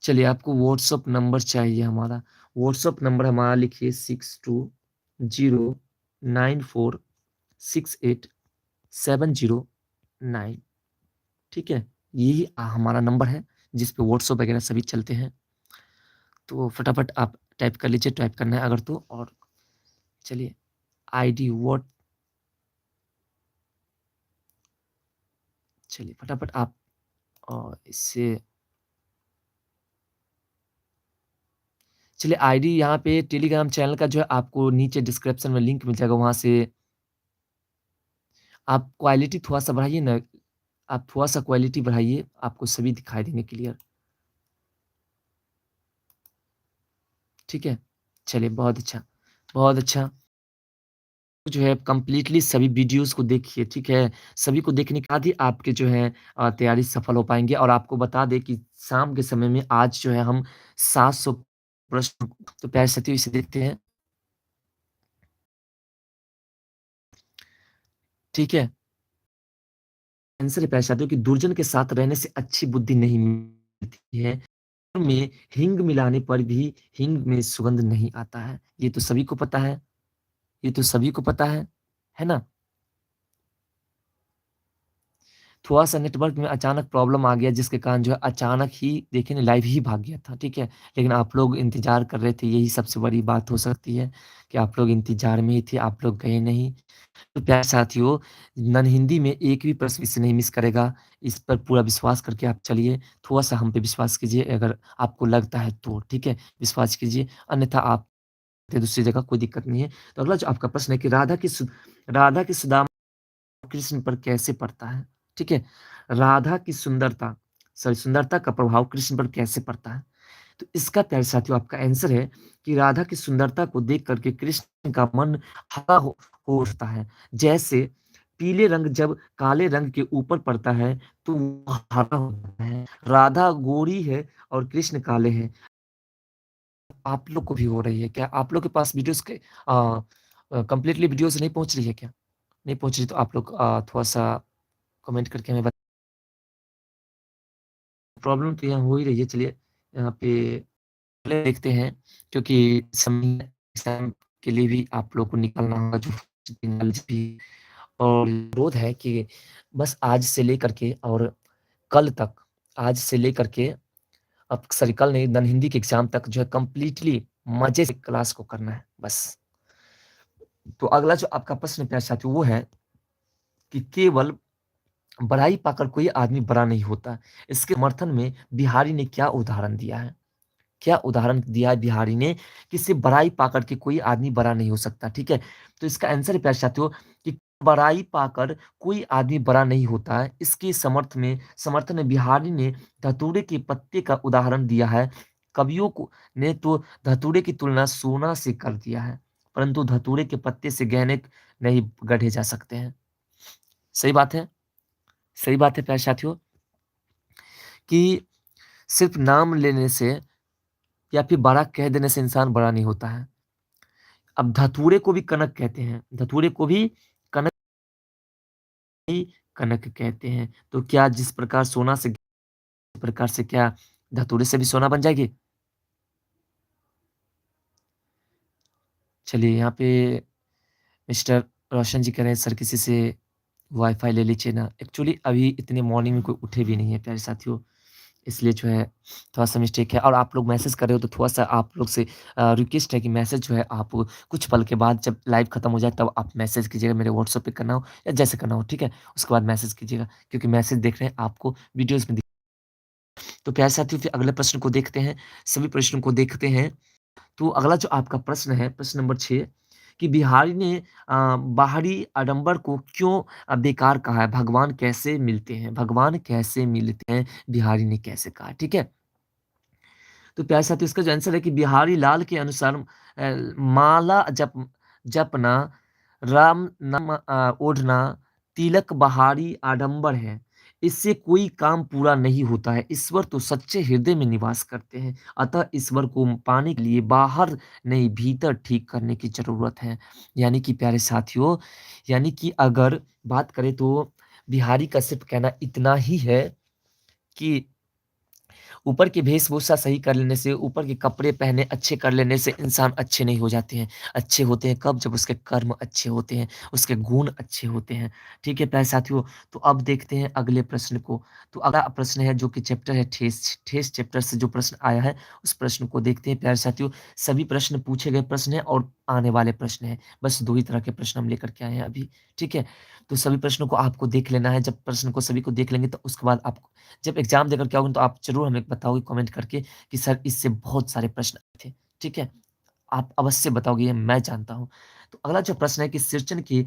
चलिए आपको व्हाट्सएप नंबर चाहिए हमारा। व्हाट्सएप नंबर हमारा लिखिए 6209468709 ठीक है? यही हमारा नंबर है जिस पे व्हाट्सएप वगैरह सभी चलते हैं। तो फटाफट आप टाइप कर लीजिए, टाइप करना है अगर तो और चलिए आईडी व्हाट चलिए फटाफट आप इससे चलिए आईडी यहाँ पे टेलीग्राम चैनल का जो है आपको नीचे डिस्क्रिप्शन में लिंक मिल जाएगा वहाँ से आप क्वालिटी थोड़ा-सा बढ़ाइए ना, आप थोड़ा-सा क्वालिटी बढ़ाइए, आपको सभी दिखाई देंगे क्लियर, ठीक है? चलिए बहुत अच्छा, बहुत अच्छा। जो है कंप्लीटली सभी वीडियोज़ को देखिए, ठीक है? सभी को देखने के बाद ही आपके जो है तैयारी सफल हो पाएँगे और आपको बता दें कि शाम के समय में आज जो है हम 700 प्रश्न तो प्यारे साथियों इसे देखते हैं, ठीक है? आंसर है प्यारे साथियों कि दुर्जन के साथ रहने से अच्छी बुद्धि नहीं मिलती है। में हींग मिलाने पर भी हींग में सुगंध नहीं आता है। ये तो सभी को पता है, ये तो सभी को पता है ना? थोड़ा-सा नेटवर्क में अचानक प्रॉब्लम आ गया जिसके कारण जो है अचानक ही देखिए ना लाइव ही भाग गया था, ठीक है? लेकिन आप लोग इंतज़ार कर रहे थे, यही सबसे बड़ी बात हो सकती है कि आप लोग इंतज़ार में ही थे, आप लोग गए नहीं। तो प्यारे साथियों, नन हिंदी में एक भी प्रश्न इससे नहीं मिस करेगा, इस पर पूरा विश्वास करके आप चलिए। थोड़ा-सा हम पे विश्वास कीजिए अगर आपको लगता है तो, ठीक है? विश्वास कीजिए, अन्यथा आप दूसरी जगह कोई दिक्कत नहीं है। तो अगला जो आपका प्रश्न है कि राधा की सुदामा कृष्ण पर कैसे पड़ता है? ठीक है? राधा की सुंदरता का प्रभाव कृष्ण पर कैसे पड़ता है? तो इसका प्यारे साथियों आपका आंसर है कि राधा की सुंदरता को देख कर के कृष्ण का मन हरा हो उठता है। जैसे पीले रंग जब काले रंग के ऊपर पड़ता है, तो वो हरा होता है। राधा गोरी है और कृष्ण काले हैं। आप लोग को भी हो रही है क्या? आप लोग के पास वीडियोज़ के कंप्लीटली वीडियोज़ नहीं पहुँच रही है क्या? नहीं पहुँच रही तो आप लोग थोड़ा-सा कमेंट करके हमें प्रॉब्लम तो यहाँ हो ही रही है। चलिए यहाँ पे पहले देखते हैं क्योंकि समय एग्ज़ाम के लिए भी आप लोग को निकलना होगा जो भी और अनुरोध है कि बस आज से लेकर के और कल तक, आज से लेकर के अब सॉरी कल नहीं देन हिंदी के एग्ज़ाम तक जो है कंप्लीटली मज़े से क्लास को करना है बस। तो अगला जो आपका प्रश्न प्यारे साथियों वो है कि केवल बड़ाई पाकर कोई आदमी बड़ा नहीं होता। इसके समर्थन में बिहारी ने क्या उदाहरण दिया है? क्या उदाहरण दिया है बिहारी ने कि सिर्फ़ बड़ाई पाकर के कोई आदमी बड़ा नहीं हो सकता, ठीक है? तो इसका आंसर है प्यारे साथियों कि बड़ाई पाकर कोई आदमी बड़ा नहीं होता है। इसके समर्थन में बिहारी ने धतूरे के पत्ते का उदाहरण दिया है। कवियों को ने तो धतूरे की तुलना सोना से कर दिया है, परंतु धतूरे के पत्ते से गहने नहीं गढ़े जा सकते हैं। सही बात है? सही बात है प्यारे साथियों कि सिर्फ़ नाम लेने से या फिर बड़ा कह देने से इंसान बड़ा नहीं होता है। अब धतूरे को भी कनक कहते हैं, धतूरे को भी कनक ही कनक कहते हैं। तो क्या जिस प्रकार सोना से प्रकार से क्या धतूरे से भी सोना बन जाएगी? चलिए यहाँ पे मिस्टर रोशन जी कह रहे हैं सर किसी से वाई-फाई ले लीजिए ना। एक्चुअली अभी इतने मॉर्निंग में कोई उठे भी नहीं है प्यारे साथियों। इसलिए जो है थोड़ा-सा मिस्टेक है और आप लोग मैसेज कर रहे हो तो थोड़ा-सा आप लोग से रिक्वेस्ट है कि मैसेज जो है आप कुछ पल के बाद जब लाइव खत्म हो जाए तब आप मैसेज कीजिएगा मेरे व्हाट्सएप पे करना हो या जैसे करना हो, ठीक है? उसके बाद मैसेज कीजिएगा क्योंकि मैसेज देख रहे हैं आपको वीडियोज़ में तो प्यारे साथियों फिर अगले प्रश्न को देखते हैं, सभी प्रश्नों को देखते हैं। तो अगला जो आपका प्रश्न है, प्रश्न नंबर 6 कि बिहारी ने बाहरी आडंबर को क्यों बेकार कहा है? भगवान कैसे मिलते हैं? भगवान कैसे मिलते हैं? बिहारी ने कैसे कहा? ठीक है? तो प्यारे साथियों इसका जो आंसर है कि बिहारी लाल के अनुसार माला जपना, राम नाम ओढ़ना, तिलक बहारी आडंबर है। इससे कोई काम पूरा नहीं होता है। ईश्वर तो सच्चे हृदय में निवास करते हैं। अतः ईश्वर को पाने के लिए बाहर नहीं भीतर ठीक करने की ज़रूरत है। यानी कि प्यारे साथियों, यानी कि अगर बात करें तो बिहारी का सिर्फ़ कहना इतना ही है कि ऊपर की वेशभूषा सही कर लेने से, ऊपर के कपड़े पहने अच्छे कर लेने से इंसान अच्छे नहीं हो जाते हैं। अच्छे होते हैं कब? जब उसके कर्म अच्छे होते हैं, उसके गुण अच्छे होते हैं। ठीक है प्यारे साथियों, तो अब देखते हैं अगले प्रश्न को। तो अगला प्रश्न है जो कि चैप्टर है ठेस, ठेस चैप्टर से जो प्रश्न आया है, उस प्रश्न को देखते हैं प्यारे साथियों। सभी प्रश्न पूछे गए प्रश्न हैं और आने वाले प्रश्न हैं। बस 2 ही तरह के प्रश्न हम लेकर के आए हैं अभी, ठीक है? तो सभी प्रश्नों को आपको देख लेना है। जब प्रश्न को सभी को देख लेंगे तो उसके बाद आप जब एग्ज़ाम देकर के आओगे तो आप ज़रूर हमें बताओगे कमेंट करके कि सर इससे बहुत सारे प्रश्न आए थे, ठीक है? आप अवश्य बताओगे ये मैं जानता हूँ। तो अगला जो प्रश्न है कि सिरचन की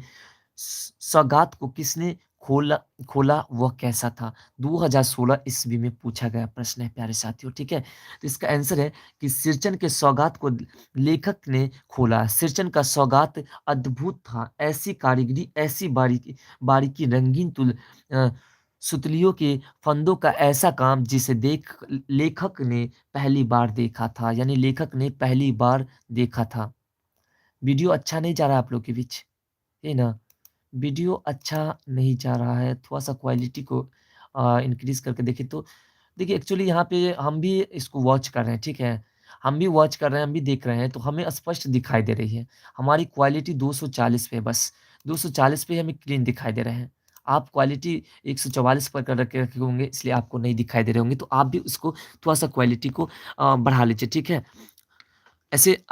सौगात को किसने खोला खोला वह कैसा था? 2016 ईस्वी में पूछा गया प्रश्न है प्यारे साथियों, ठीक है? तो इसका आंसर है कि सिरचन के सौगात को लेखक ने खोला। सिरचन का सौगात अद्भुत था। ऐसी कारीगरी, ऐसी बारीकी बारीकी रंगीन सुतलियों के फंदों का ऐसा काम जिसे देख लेखक ने पहली बार देखा था, यानी लेखक ने पहली बार देखा था। वीडियो अच्छा नहीं जा रहा है आप लोग के बीच, है ना? वीडियो अच्छा नहीं जा रहा है, थोड़ा-सा क्वालिटी को इंक्रीज़ करके देखें तो देखिए एक्चुअली यहाँ पे हम भी इसको वॉच कर रहे हैं, ठीक है? हम भी वॉच कर रहे हैं, हम भी देख रहे हैं, तो हमें स्पष्ट दिखाई दे रही है। हमारी क्वालिटी 240 पे है बस, 240 पे हमें क्लीन दिखाई दे रहे हैं। आप क्वालिटी 144 पर कर रखे रखे होंगे, इसलिए आपको नहीं दिखाई दे रहे होंगे, तो आप भी उसको थोड़ा-सा क्वालिटी को बढ़ा लीजिए, ठीक है? ऐसे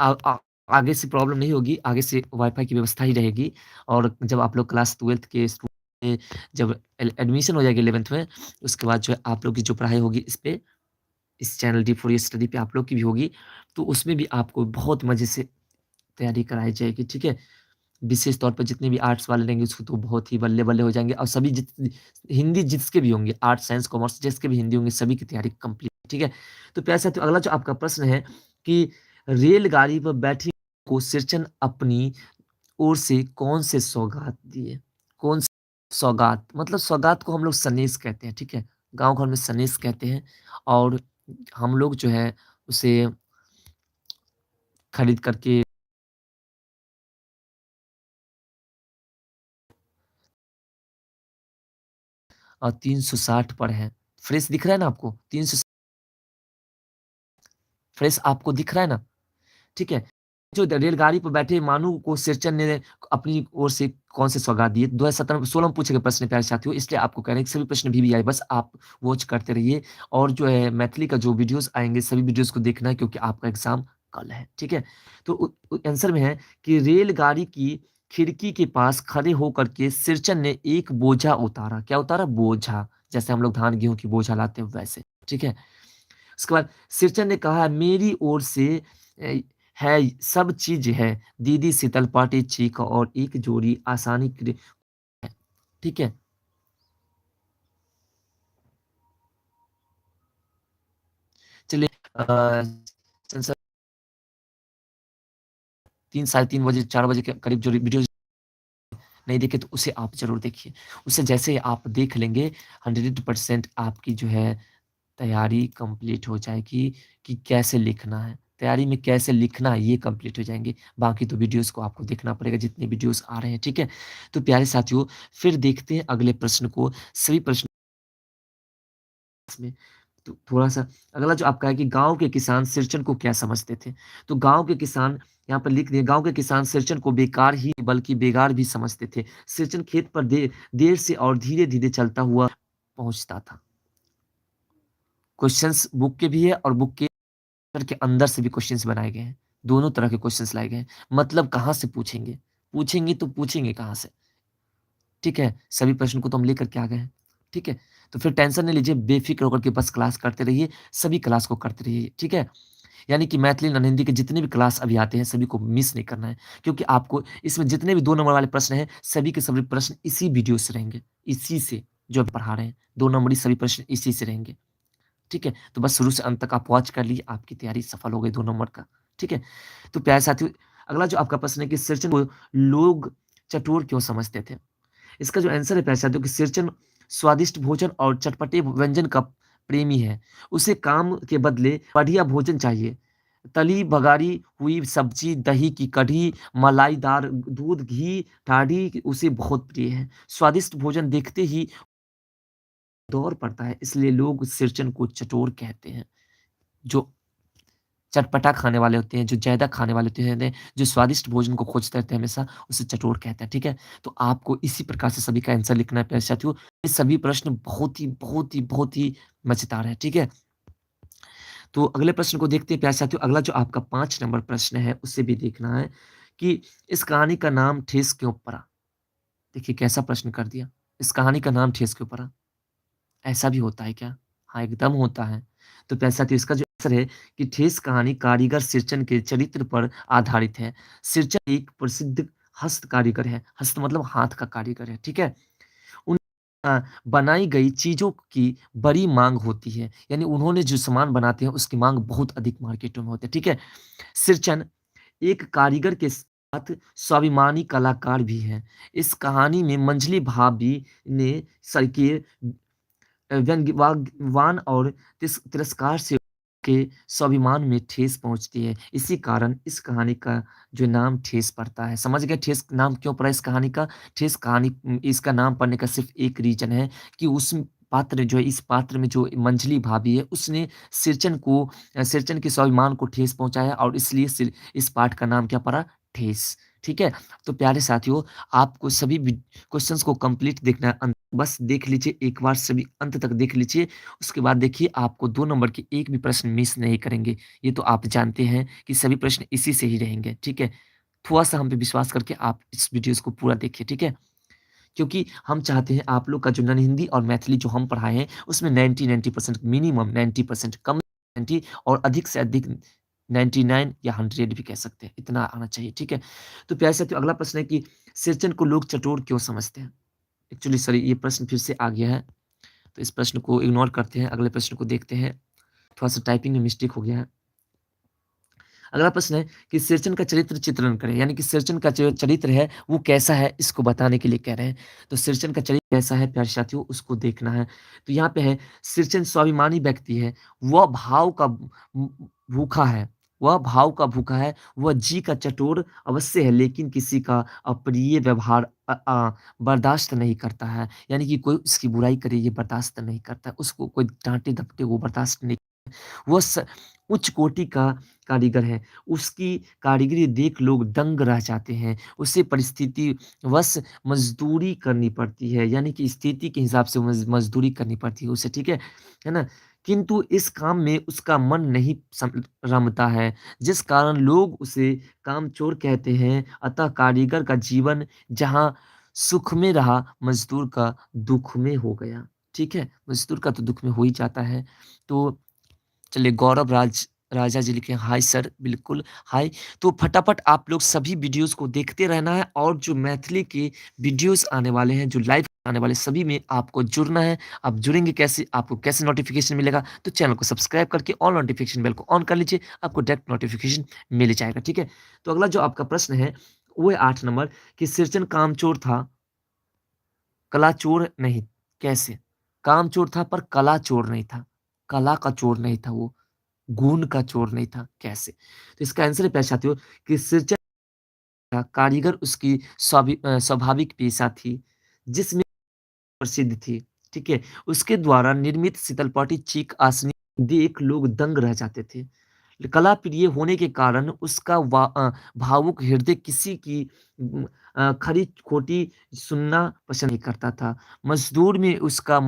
आगे से प्रॉब्लम नहीं होगी, आगे से वाईफ़ाई की व्यवस्था ही रहेगी और जब आप लोग क्लास 12th के में जब एडमिशन हो जाएगी 11th में, उसके बाद जो है आप लोग की जो पढ़ाई होगी इस पे, इस चैनल डी फॉर स्टडी पे आप लोग की भी होगी, तो उसमें भी आपको बहुत मज़े से तैयारी कराई जाएगी, ठीक है? विशेष तौर पे जितने भी आर्ट्स वाले रहेंगे उसको तो बहुत ही बल्ले-बल्ले हो जाएँगे और सभी हिंदी जिसके भी होंगे, आर्ट्स, साइंस, कॉमर्स जिसके भी हिंदी होंगे सभी की तैयारी कंप्लीट, ठीक है? तो प्यारे साथियों अगला जो आपका प्रश्न है कि रेलगाड़ी पर बैठी को सिरचन अपनी ओर से कौन से सौगात दिए? कौन से सौगात? मतलब सौगात को हम लोग सनेस कहते हैं, ठीक है? गाँव घर में सनेस कहते हैं और हम लोग जो है उसे खरीद करके 360 पर है। फ्रेश दिख रहा है ना आपको? 300 फ्रेश आपको दिख रहा है ना? ठीक है? जो रेलगाड़ी पे बैठे मानु को सिरचन ने अपनी ओर से कौन से सौगात दिए? 2017-16 में पूछे गए प्रश्न प्यारे साथियों, इसलिए आपको कह रहे हैं कि सभी प्रश्न भी आए, बस आप वॉच करते रहिए और जो है मैथिली का जो वीडियोज़ आएँगे, सभी वीडियोज़ को देखना है क्योंकि आपका एग्ज़ाम कल है, ठीक है? तो आंसर में है कि रेलगाड़ी की खिड़की के पास खड़े होकर के सिरचन ने एक बोझा उतारा। क्या उतारा? बोझा। जैसे हम लोग धान, गेहूँ की बोझा लाते हैं वैसे, ठीक है? उसके बाद सिरचन ने कहा मेरी ओर से अ, है सब चीज़ है, दीदी शीतल पाटी चीख और एक जोड़ी आसानी के है, ठीक है? चलिए संसद 3 साढ़े 3 बजे 4 बजे के करीब जो वीडियोज़ नहीं देखे तो उसे आप ज़रूर देखिए। उसे जैसे ही आप देख लेंगे 100% आपकी जो है तैयारी कंप्लीट हो जाएगी कि कैसे लिखना है। तैयारी में कैसे लिखना है ये कंप्लीट हो जाएँगे। बाकी तो वीडियोज़ को आपको देखना पड़ेगा जितने वीडियोज़ आ रहे हैं, ठीक है? तो प्यारे साथियों फिर देखते हैं अगले प्रश्न को। सभी प्रश्न में तो थोड़ा-सा अगला जो आपका है कि गाँव के किसान सिरचन को क्या समझते थे? तो गाँव के किसान यहाँ पर लिख दिए गाँव के किसान सिरचन को बेकार ही बल्कि बेगार भी समझते थे। सिरचन खेत पर देर से और धीरे-धीरे चलता हुआ पहुँचता था। क्वेश्चंस बुक के भी है और बुक के अंदर से भी क्वेश्चंस बनाए गए हैं। दोनों तरह के क्वेश्चंस लाए गए हैं। मतलब कहाँ से पूछेंगे? पूछेंगे तो पूछेंगे कहाँ से? ठीक है? सभी प्रश्न को तो हम लेकर के आ गए हैं। ठीक है? तो फिर टेंशन नहीं लीजिए, बेफ़िक्र होकर के बस क्लास करते रहिए, सभी क्लास को करते रहिए। ठीक है? यानी कि मैथिली नॉन हिंदी के जितने भी क्लास अभी आते हैं सभी को मिस नहीं करना है। क्योंकि आपको इसमें जितने भी 2 नंबर वाले प्रश्न हैं, सभी के सभी प्रश्न इसी वीडियो से रहेंगे, इसी से जो हम पढ़ा रहे हैं। 2 नंबरी सभी प्रश्न इसी से रहेंगे। ठीक है? तो बस शुरू से अंत तक आप वॉच कर लीजिए, आपकी तैयारी सफल हो गई 2 नंबर का। ठीक है? तो प्यारे साथियों, अगला जो आपका प्रश्न है कि सिरचन को लोग चटोर क्यों समझते थे? इसका जो आंसर है प्यारे साथियों कि सिरचन स्वादिष्ट भोजन और चटपटे व्यंजन का प्रेमी है। उसे काम के बदले बढ़िया भोजन चाहिए। तली बघारी हुई सब्जी, दही की कढ़ी, मलाईदार दूध, घी, टाढ़ी उसे बहुत प्रिय है। स्वादिष्ट भोजन देखते ही दौर पड़ता है, इसलिए लोग सिरचन को चटोर कहते हैं। जो चटपटा खाने वाले होते हैं, जो ज़्यादा खाने वाले होते हैं, जो स्वादिष्ट भोजन को खोजते रहते हैं हमेशा, उसे चटोर कहते हैं, ठीक है? तो आपको इसी प्रकार से सभी का आंसर लिखना है प्यारे साथियों। ये सभी प्रश्न बहुत ही मज़ेदार हैं, ठीक है? तो अगले प्रश्न को देखते हैं प्यारे साथियों। अगला जो आपका 5 नंबर प्रश्न है, उसे भी देखना है कि इस कहानी का नाम ठेस क्यों पड़ा? देखिए कैसा प्रश्न कर दिया। इस कहानी का नाम ठेस क्यों पड़ा? ऐसा भी होता है क्या? हाँ, एकदम होता है। तो प्यारे साथियों इसका जो आंसर है कि ठेस कहानी कारीगर सिरचन के चरित्र पर आधारित है। सिरचन एक प्रसिद्ध हस्त कारीगर है। हस्त मतलब हाथ का कारीगर है, ठीक है? उन बनाई गई चीज़ों की बड़ी माँग होती है। यानी उन्होंने जो सामान बनाते हैं उसकी माँग बहुत अधिक मार्केटों में होती है, ठीक है? सिरचन एक कारीगर के साथ स्वाभिमानी कलाकार भी हैं। इस कहानी में मंझली भाभी ने सर के व्यंग्यवान और तिरस्कार से के स्वाभिमान में ठेस पहुँचती है। इसी कारण इस कहानी का जो नाम ठेस पड़ता है। समझ गए ठेस नाम क्यों पड़ा इस कहानी का? ठेस कहानी इसका नाम पड़ने का सिर्फ़ एक रीज़न है कि उस पात्र जो है इस पात्र में जो मंझली भाभी है उसने सिरचन के स्वाभिमान को ठेस पहुँचाया और इसलिए इस पाठ का नाम क्या पड़ा? ठेस। ठीक है? तो प्यारे साथियों आपको सभी क्वेश्चंस को कंप्लीट देखना है बस देख लीजिए एक बार सभी अंत तक देख लीजिए, उसके बाद देखिए आपको 2 नंबर के एक भी प्रश्न मिस नहीं करेंगे। ये तो आप जानते हैं कि सभी प्रश्न इसी से ही रहेंगे, ठीक है? थोड़ा-सा हम पे विश्वास करके आप इस वीडियोज़ को पूरा देखिए, ठीक है? क्योंकि हम चाहते हैं आप लोग का जो नन हिंदी और मैथिली जो हम पढ़ाए हैं, उसमें 90% मिनिमम 90% कम 90 और अधिक से अधिक 99 या 100 भी कह सकते हैं, इतना आना चाहिए, ठीक है? तो प्यारे साथियों अगला प्रश्न है कि सिरचन को लोग चटोर क्यों समझते हैं? एक्चुअली सॉरी ये प्रश्न फिर से आ गया है, तो इस प्रश्न को इग्नोर करते हैं, अगले प्रश्न को देखते हैं। थोड़ा-सा टाइपिंग में मिस्टेक हो गया है। अगला प्रश्न है कि सिरचन का चरित्र चित्रण करें, यानी कि सिरचन का जो चरित्र है, वो कैसा है, इसको बताने के लिए कह रहे हैं। तो सिरचन का चरित्र कैसा है प्यारे साथियों, उसको देखना है। तो यहाँ पे है, सिरचन स्वाभिमानी व्यक्ति है, वह भाव का भूखा है, वह भाव का भूखा है, वह जी का चटोर अवश्य है, लेकिन किसी का अप्रिय व्यवहार बर्दाश्त नहीं करता है। यानी कि कोई उसकी बुराई करे, ये बर्दाश्त नहीं करता, उसको कोई डाँटे-धपटे वो बर्दाश्त नहीं वो उच्च कोटि का कारीगर है। उसकी कारीगरी देख लोग दंग रह जाते हैं। उसे परिस्थितिवश मज़दूरी करनी पड़ती है, यानी कि स्थिति के हिसाब से मज़दूरी करनी पड़ती है उसे, ठीक है? है ना? किंतु इस काम में उसका मन नहीं रमता है, जिस कारण लोग उसे कामचोर कहते हैं। अतः कारीगर का जीवन जहाँ सुख में रहा, मज़दूर का दुःख में हो गया। ठीक है? मज़दूर का तो दुःख में हो ही जाता है। तो चलिए गौरव राजा जी लिखे हैं, हाय सर, बिल्कुल हाय। तो फटाफट आप लोग सभी वीडियोज़ को देखते रहना है और जो मैथिली के वीडियोज़ आने वाले हैं, जो लाइव आने वाले सभी में आपको जुड़ना है। आप जुड़ेंगे कैसे? आपको कैसे नोटिफ़िकेशन मिलेगा? तो चैनल को सब्सक्राइब करके ऑल नोटिफ़िकेशन बेल को ऑन कर लीजिए, आपको डायरेक्ट नोटिफ़िकेशन मिल ही जाएगा, ठीक है? तो अगला जो आपका प्रश्न है, वो है 8 नंबर कि सिरजन कामचोर था, कला चोर नहीं, कैसे? कामचोर था पर कला चोर नहीं था, कला का चोर नहीं था वो। गुण का चोर नहीं था, कैसे? तो इसका आंसर है प्यारे साथियों कि सिरजा का कारीगर उसकी स्वाभाविक पेशा थी, जिसमें प्रसिद्ध थी, ठीक है? उसके द्वारा निर्मित शीतलपाटी चीक आसनी देख लोग दंग रह जाते थे। कला प्रिय होने के कारण उसका भावुक हृदय किसी की खरी-खोटी सुनना पसंद नहीं करता था। मज़दूरी में उसका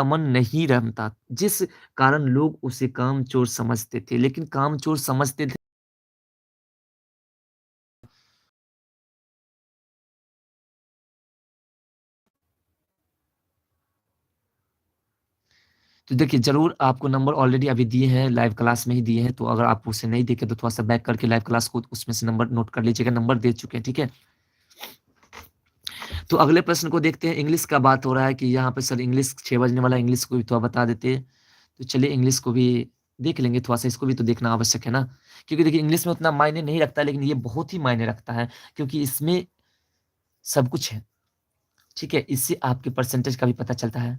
मन नहीं रमता, जिस कारण लोग उसे कामचोर समझते थे। लेकिन कामचोर समझते थे तो देखिए ज़रूर आपको नंबर ऑलरेडी अभी दिए हैं, लाइव क्लास में ही दिए हैं, तो अगर आप उसे नहीं देखे तो थोड़ा-सा बैक करके लाइव क्लास को उसमें से नंबर नोट कर लीजिएगा, नंबर दे चुके हैं, ठीक है? तो अगले प्रश्न को देखते हैं, इंग्लिश का बात हो रहा है कि यहाँ पे सर इंग्लिश 6 बजने वाला है, इंग्लिश को भी थोड़ा बता देते। तो चलिए इंग्लिश को भी देख लेंगे, थोड़ा-सा इसको भी तो देखना आवश्यक है ना। क्योंकि देखिए इंग्लिश में उतना मायने नहीं रखता है, लेकिन ये बहुत ही मायने रखता है, क्योंकि इसमें सब कुछ है, ठीक है? इससे आपके परसेंटेज का भी पता चलता है।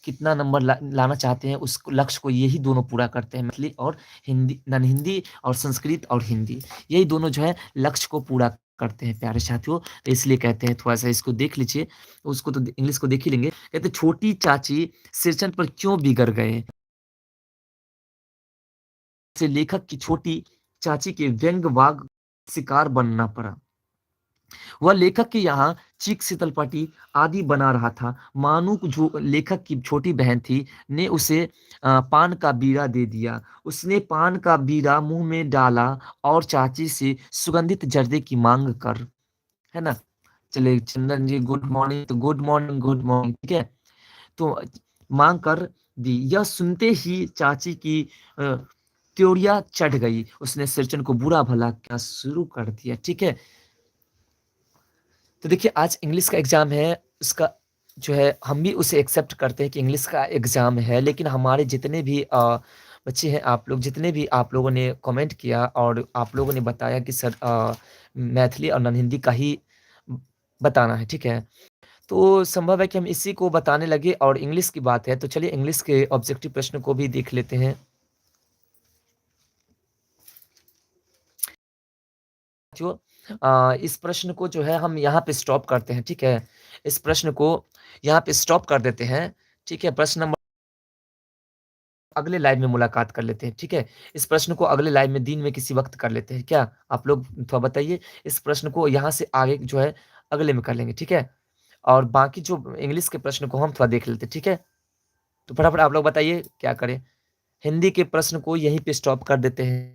कितना नंबर लाना चाहते हैं, उस लक्ष्य को यही दोनों पूरा करते हैं, मैथिली और हिंदी नन हिंदी और संस्कृत और हिंदी, यही दोनों जो है लक्ष्य को पूरा करते हैं प्यारे साथियों। तो इसलिए कहते हैं थोड़ा-सा इसको देख लीजिए, उसको तो इंग्लिश को देख ही लेंगे। कहते हैं छोटी चाची सिरचन पर क्यों बिगड़ गए? से लेखक की छोटी चाची के व्यंग्यवाद शिकार बनना पड़ा। वह लेखक के यहाँ चीक शीतलपट्टी आदि बना रहा था। मानो जो लेखक की छोटी बहन थी ने उसे पान का बीड़ा दे दिया। उसने पान का बीड़ा मुँह में डाला और चाची से सुगंधित जर्दे की माँग कर, है ना? चलिए चंदन जी गुड मॉर्निंग, तो गुड मॉर्निंग, ठीक है? तो माँग कर दी। यह सुनते ही चाची की अ, त्योरियाँ चढ़ गई। उसने सिरचन को बुरा-भला कहना शुरू कर दिया, ठीक है? तो देखिए आज इंग्लिश का एग्ज़ाम है, उसका जो है हम भी उसे एक्सेप्ट करते हैं कि इंग्लिश का एग्ज़ाम है, लेकिन हमारे जितने भी बच्चे हैं आप लोग जितने भी आप लोगों ने कमेंट किया और आप लोगों ने बताया कि सर मैथिली और नन हिंदी का ही बताना है, ठीक है? तो संभव है कि हम इसी को बताने लगे और इंग्लिश की बात है, तो चलिए इंग्लिश के ऑब्जेक्टिव प्रश्न को भी देख लेते हैं। जो इस प्रश्न को जो है हम यहाँ पे स्टॉप करते हैं, ठीक है? इस प्रश्न को यहाँ पे स्टॉप कर देते हैं, ठीक है? प्रश्न नंबर अगले लाइव में मुलाकात कर लेते हैं, ठीक है? इस प्रश्न को अगले लाइव में दिन में किसी वक़्त कर लेते हैं, क्या? आप लोग थोड़ा बताइए, इस प्रश्न को यहाँ से आगे जो है अगले में कर लेंगे, ठीक है? और बाकी जो इंग्लिश के प्रश्न को हम थोड़ा देख लेते हैं, ठीक है? तो फटाफट आप लोग बताइए क्या करें? हिंदी के प्रश्न को यहीं पे स्टॉप कर देते हैं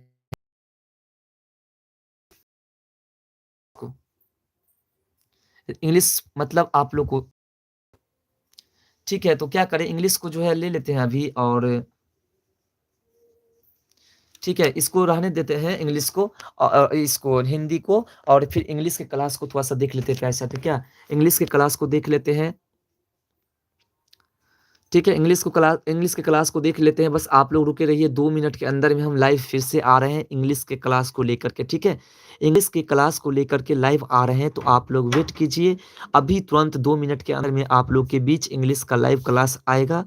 को। इंग्लिश मतलब आप लोग को ठीक है, तो क्या करें इंग्लिश को जो है ले लेते हैं अभी और ठीक है, इसको रहने देते हैं इंग्लिश को इसको हिंदी को और फिर इंग्लिश के क्लास को थोड़ा-सा देख लेते हैं प्यारे साथियों क्या? इंग्लिश के क्लास को देख लेते हैं, ठीक है? इंग्लिश के क्लास को देख लेते हैं, बस आप लोग रुके रहिए 2 मिनट के अंदर में हम लाइव फिर से आ रहे हैं इंग्लिश के क्लास को लेकर के, ठीक है? इंग्लिश के क्लास को लेकर के लाइव आ रहे हैं, तो आप लोग वेट कीजिए, अभी तुरंत 2 मिनट के अंदर में आप लोग के बीच इंग्लिश का लाइव क्लास आएगा।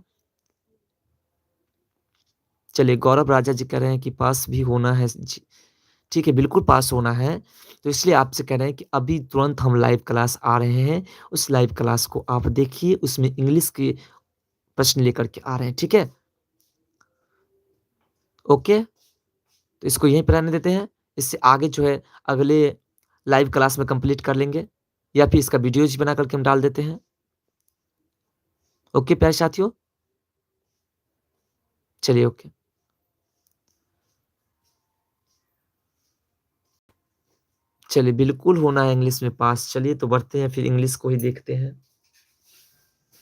चलिए गौरव राजा जी कह रहे हैं कि पास भी होना है जी। ठीक है, बिल्कुल पास होना है, तो इसलिए आपसे कह रहे हैं कि अभी तुरंत हम लाइव क्लास आ रहे हैं, उस लाइव क्लास को आप देखिए, उसमें इंग्लिश के प्रश्न लेकर के आ रहे हैं, ठीक है? ओके, तो इसको यहीं पे रहने देते हैं, इससे आगे जो है अगले लाइव क्लास में कंप्लीट कर लेंगे या फिर इसका वीडियोज़ बना कर के हम डाल देते हैं। ओके प्यारे साथियों? चलिए ओके। चलिए बिल्कुल होना है इंग्लिश में पास, चलिए तो बढ़ते हैं फिर इंग्लिश को ही देखते हैं।